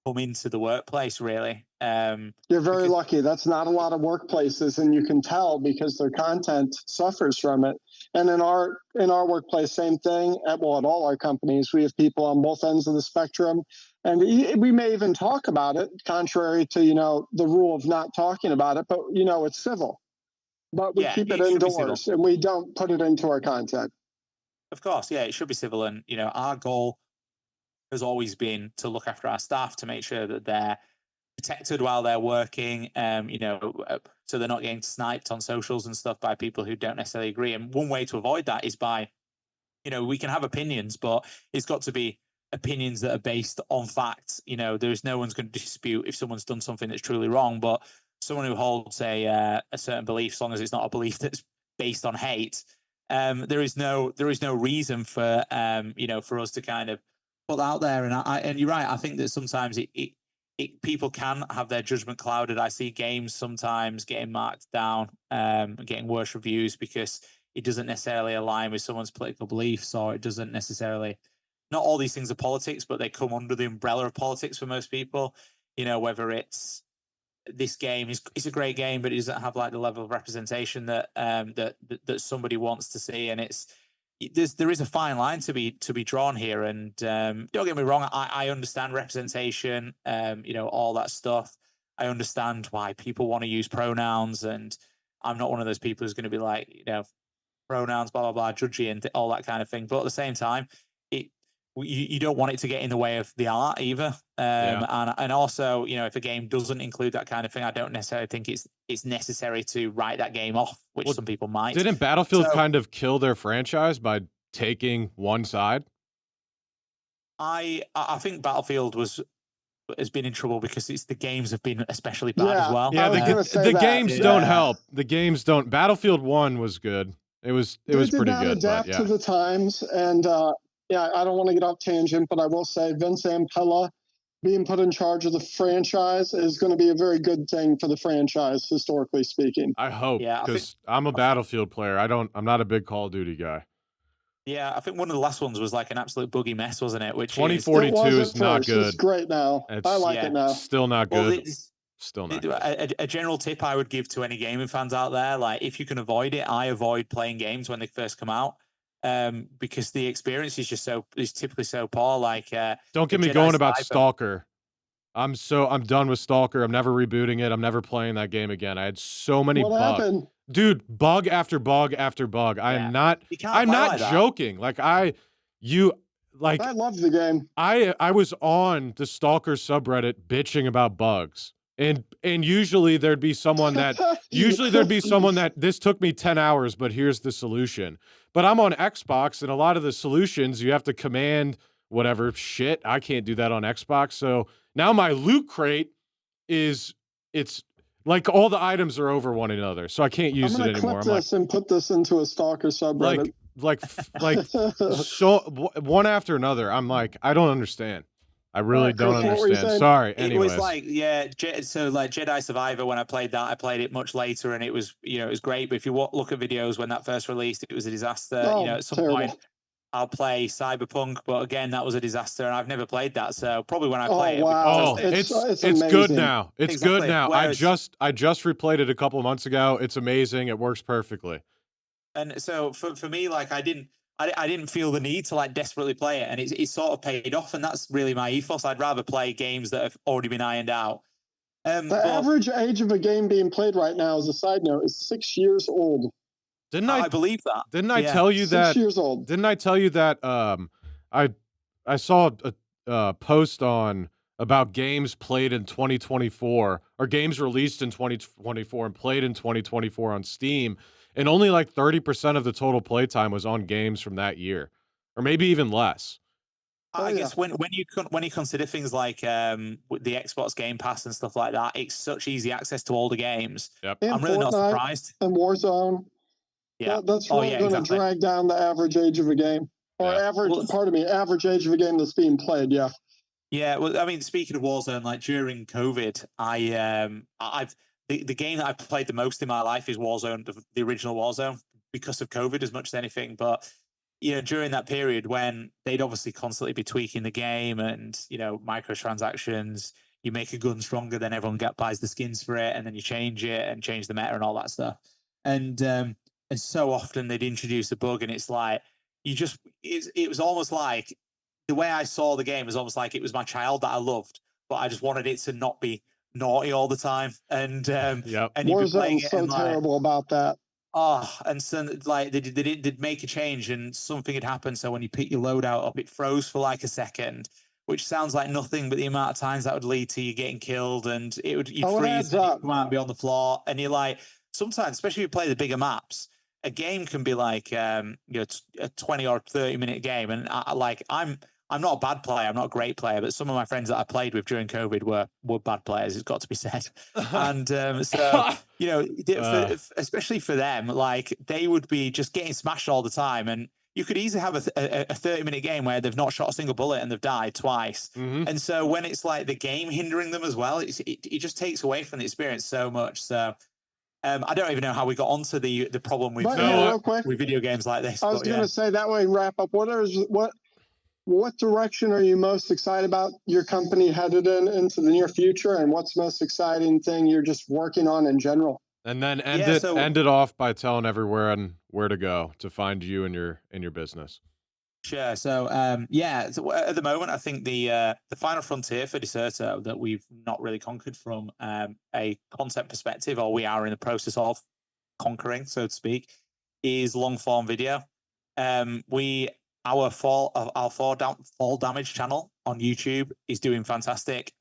come into the workplace, really. You're very lucky. That's not a lot of workplaces, and you can tell because their content suffers from it. And in our workplace, same thing. At all our companies, we have people on both ends of the spectrum, and we may even talk about it, contrary to the rule of not talking about it. But it's civil. But we keep it indoors, and we don't put it into our content. Of course, yeah, it should be civil, and our goal has always been to look after our staff, to make sure that they're protected while they're working, so they're not getting sniped on socials and stuff by people who don't necessarily agree. And one way to avoid that is by, we can have opinions, but it's got to be opinions that are based on facts. There's no one's going to dispute if someone's done something that's truly wrong, but someone who holds a certain belief, as long as it's not a belief that's based on hate, there is no reason for for us to kind of put out there. And you're right. I think that sometimes people can have their judgment clouded. I see games sometimes getting marked down, getting worse reviews because it doesn't necessarily align with someone's political beliefs, or it doesn't necessarily. Not all these things are politics, but they come under the umbrella of politics for most people. Whether it's this game is a great game, but it doesn't have like the level of representation that that somebody wants to see, and there is a fine line to be drawn here. And don't get me wrong, I understand representation, all that stuff. I understand why people want to use pronouns, and I'm not one of those people who's going to be like, pronouns, blah blah blah, judgy and all that kind of thing. But at the same time, you don't want it to get in the way of the art either. And also, if a game doesn't include that kind of thing, I don't necessarily think it's necessary to write that game off, which some people might. Didn't Battlefield kind of kill their franchise by taking one side? I think Battlefield has been in trouble because the games have been especially bad as well. Yeah, the games don't help. The games don't. Battlefield 1 was good. It was pretty good. Adapt to the times, and I don't want to get off tangent, but I will say Vince Ampella being put in charge of the franchise is going to be a very good thing for the franchise, historically speaking. I hope, because I'm a Battlefield player. I'm not a big Call of Duty guy. Yeah, I think one of the last ones was like an absolute boogie mess, wasn't it? Which 2042 is not good. It's great now. I like it now. Still not good. Still not good. A general tip I would give to any gaming fans out there, like if you can avoid it, I avoid playing games when they first come out. Because the experience is typically so poor. Like, don't get me going about Stalker. I'm done with Stalker. I'm never rebooting it. I'm never playing that game again. I had so many bugs. Happened? Dude, bug after bug after bug. I'm not joking. I love the game. I was on the Stalker subreddit bitching about bugs. And usually there'd be someone that this took me 10 hours, but here's the solution. But I'm on Xbox, and a lot of the solutions you have to command whatever shit. I can't do that on Xbox. So now my loot crate it's like all the items are over one another, so I can't use it anymore. I'm gonna clip this and put this into a Stalker subreddit. So one after another. I'm like, I don't understand. I really don't understand. Sorry. Anyways. It was like, so like Jedi Survivor, when I played that, I played it much later, and it was, it was great. But if you look at videos when that first released, it was a disaster. At some point, I'll play Cyberpunk, but again, that was a disaster, and I've never played that. So probably when I play it's good now. It's good now. I just replayed it a couple of months ago. It's amazing. It works perfectly. And so for me, like I didn't feel the need to like desperately play it, and it sort of paid off, and that's really my ethos. I'd rather play games that have already been ironed out. The average age of a game being played right now, as a side note, is 6 years old. I believe that. Didn't I tell you that? 6 years old. Didn't I tell you that? I saw a post on about games played in 2024 or games released in 2024 and played in 2024 on Steam, and only like 30% of the total playtime was on games from that year, or maybe even less. I guess when you consider things like with the Xbox Game Pass and stuff like that, it's such easy access to all the games. Yep. And I'm really not Fortnite surprised. and Warzone. Yeah, that's really going to drag down the average age of a game, or average age of a game that's being played. Yeah. Yeah. Well, I mean, speaking of Warzone, like during COVID, the game that I've played the most in my life is Warzone, the original Warzone, because of COVID as much as anything. But during that period when they'd obviously constantly be tweaking the game and microtransactions, you make a gun stronger, then everyone buys the skins for it, and then you change it and change the meta and all that stuff. And so often they'd introduce a bug, and it's like it was almost like the way I saw the game was almost like it was my child that I loved, but I just wanted it to not be naughty all the time. And and Warzone's so terrible about that. And so like they'd make a change and something had happened. So when you pick your loadout up, it froze for like a second, which sounds like nothing, but the amount of times that would lead to you getting killed, and you'd freeze and you'd come out and be on the floor. And you're like, sometimes, especially if you play the bigger maps, a game can be like a 20 or 30-minute game. And I'm not a bad player, I'm not a great player, but some of my friends that I played with during COVID were bad players, it's got to be said. And so, especially for them, like they would be just getting smashed all the time. And you could easily have a 30-minute game where they've not shot a single bullet and they've died twice. Mm-hmm. And so when it's like the game hindering them as well, it just takes away from the experience so much. So I don't even know how we got onto the problem with video games like this. I was going to say, that way wrap up. What direction are you most excited about your company headed into the near future, and what's the most exciting thing you're just working on in general? And then end it off by telling everyone where to go to find you and your business. Sure. So so at the moment, I think the final frontier for Dexerto that we've not really conquered from a content perspective, or we are in the process of conquering, so to speak, is long form video. Our fall damage channel on YouTube is doing fantastic.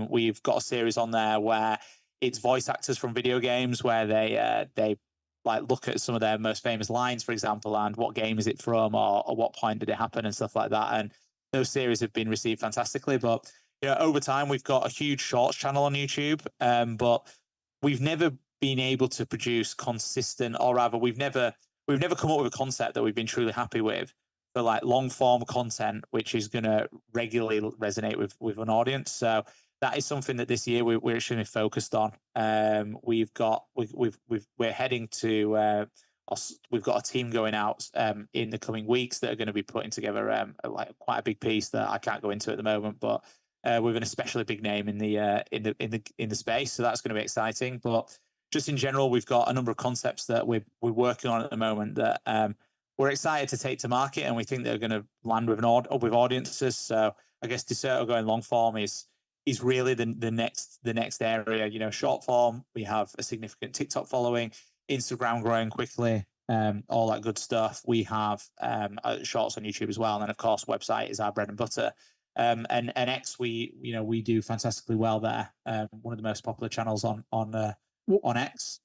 We've got a series on there where it's voice actors from video games, where they like look at some of their most famous lines, for example, and what game is it from, or what point did it happen, and stuff like that. And those series have been received fantastically. But over time, we've got a huge shorts channel on YouTube, but we've never been able to produce consistent, or rather, we've never come up with a concept that we've been truly happy with for like long form content, which is going to regularly resonate with an audience. So that is something that this year we're extremely focused on. We're heading to we've got a team going out in the coming weeks that are going to be putting together like quite a big piece that I can't go into at the moment, but with an especially big name in the space. So that's going to be exciting. But just in general, we've got a number of concepts that we're working on at the moment that we're excited to take to market, and we think they're going to land with with audiences. So I guess Dexerto going long form is really the next area. Short form, we have a significant TikTok following, Instagram growing quickly, all that good stuff. We have shorts on YouTube as well, and then of course website is our bread and butter. And X, we do fantastically well there. One of the most popular channels on X.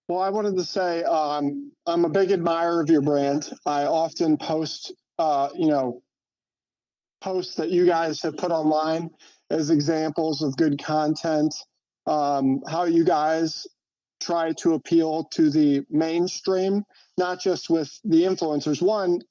Well, I wanted to say I'm a big admirer of your brand. I often post posts that you guys have put online as examples of good content, how you guys try to appeal to the mainstream, not just with the influencers. One,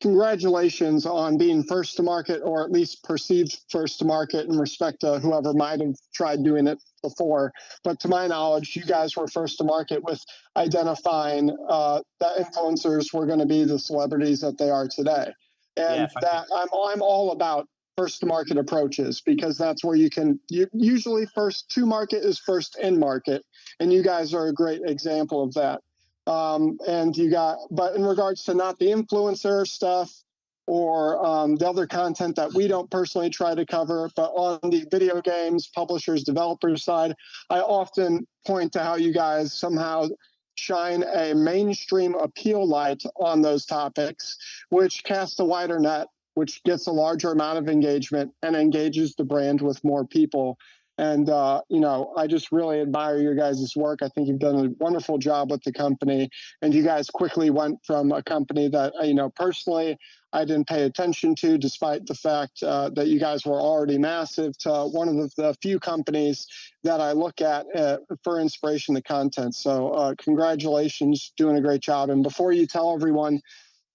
congratulations on being first to market, or at least perceived first to market, in respect to whoever might have tried doing it before. But to my knowledge, you guys were first to market with identifying that influencers were going to be the celebrities that they are today. And I'm all about first to market approaches, because that's where you usually first to market is first in market, and you guys are a great example of that. But in regards to not the influencer stuff or the other content that we don't personally try to cover. But on the video games, publishers, developers side, I often point to how you guys somehow shine a mainstream appeal light on those topics, which casts a wider net, which gets a larger amount of engagement and engages the brand with more people. And, I just really admire your guys' work. I think you've done a wonderful job with the company. And you guys quickly went from a company that, personally, I didn't pay attention to, despite the fact that you guys were already massive, to one of the few companies that I look at for inspiration to content. So congratulations, doing a great job. And before you tell everyone,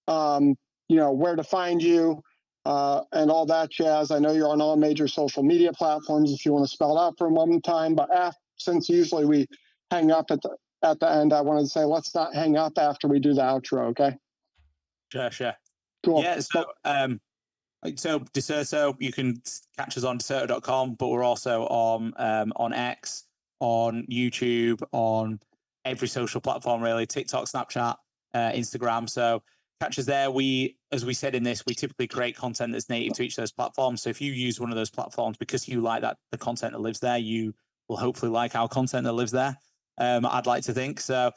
where to find you, and all that jazz. I know you're on all major social media platforms if you want to spell it out for one time, but since usually we hang up at the end, I wanted to say, let's not hang up after we do the outro. Okay. Sure. Cool. Yeah. So Dexerto, you can catch us on Dexerto.com, but we're also on X, on YouTube, on every social platform, really, TikTok, Snapchat, Instagram. So catch us there. As we said in this, we typically create content that's native to each of those platforms. So if you use one of those platforms because you like the content that lives there, you will hopefully like our content that lives there. I'd like to think so.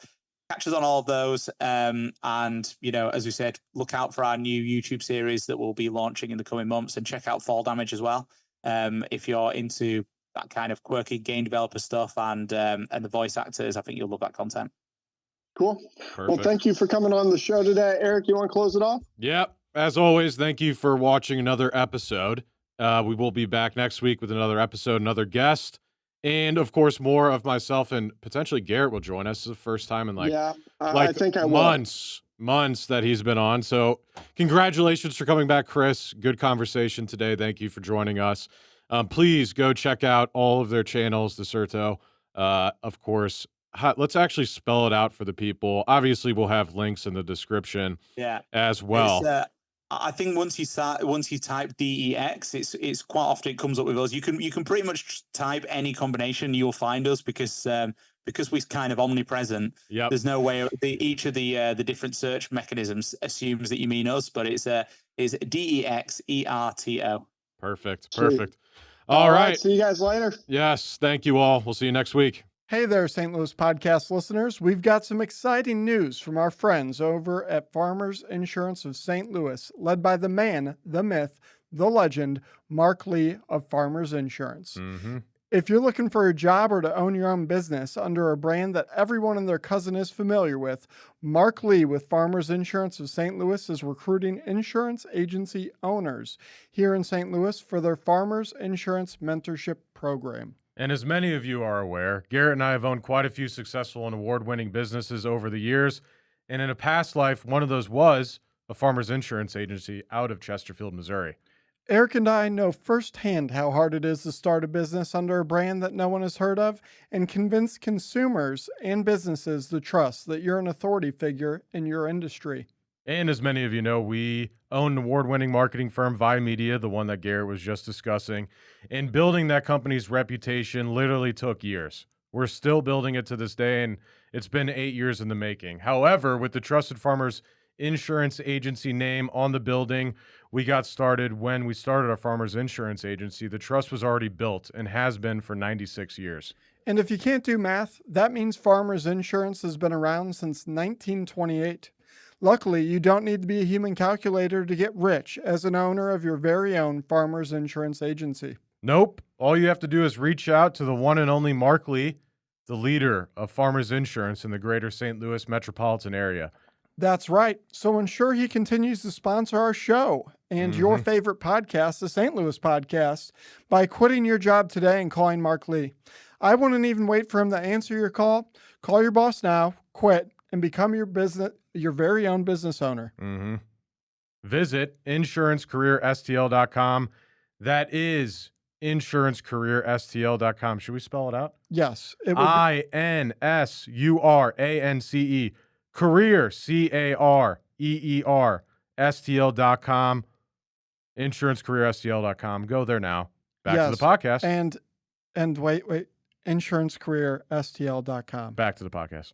Catch us on all of those. And, as we said, look out for our new YouTube series that we'll be launching in the coming months, and check out Fall Damage as well. If you're into that kind of quirky game developer stuff and the voice actors, I think you'll love that content. Cool. Perfect. Well, thank you for coming on the show today. Eric, you want to close it off? Yep. As always, thank you for watching another episode. We will be back next week with another episode, another guest. And of course, more of myself and potentially Garrett will join us. This is the first time in I think I months that he's been on. So congratulations for coming back, Chris. Good conversation today. Thank you for joining us. Please go check out all of their channels, Dexerto. Of course, let's actually spell it out for the people. Obviously, we'll have links in the description as well. I think once you type DEX, it's quite often it comes up with us. You can pretty much type any combination, you'll find us, because we're kind of omnipresent. Yep. There's no way each of the different search mechanisms assumes that you mean us, but it's DEXERTO. Perfect. Sweet. All right. See you guys later. Yes. Thank you all. We'll see you next week. Hey there, St. Louis podcast listeners. We've got some exciting news from our friends over at Farmers Insurance of St. Louis, led by the man, the myth, the legend, Mark Lee of Farmers Insurance. Mm-hmm. If you're looking for a job or to own your own business under a brand that everyone and their cousin is familiar with, Mark Lee with Farmers Insurance of St. Louis is recruiting insurance agency owners here in St. Louis for their Farmers Insurance Mentorship Program. And as many of you are aware, Garrett and I have owned quite a few successful and award-winning businesses over the years. And in a past life, one of those was a farmers insurance agency out of Chesterfield, Missouri. Eric and I know firsthand how hard it is to start a business under a brand that no one has heard of and convince consumers and businesses to trust that you're an authority figure in your industry. And as many of you know, we own an award-winning marketing firm, Vi Media, the one that Garrett was just discussing. And building that company's reputation literally took years. We're still building it to this day, and it's been 8 years in the making. However, with the Trusted Farmers Insurance Agency name on the building, we got started when we started our Farmers Insurance Agency. The trust was already built and has been for 96 years. And if you can't do math, that means Farmers Insurance has been around since 1928. Luckily, you don't need to be a human calculator to get rich as an owner of your very own Farmers Insurance Agency. Nope. All you have to do is reach out to the one and only Mark Lee, the leader of Farmers Insurance in the greater St. Louis metropolitan area. That's right. So ensure he continues to sponsor our show and your favorite podcast, the St. Louis podcast, by quitting your job today and calling Mark Lee. I wouldn't even wait for him to answer your call. Call your boss now, quit, and become your very own business owner. Mm-hmm. Visit insurancecareerstl.com. That is insurancecareerstl.com. Should we spell it out? Yes. It would INSURANCE, career, CAREER, STL.com, insurancecareerstl.com. Go there now. Back to the podcast. And wait, insurancecareerstl.com. Back to the podcast.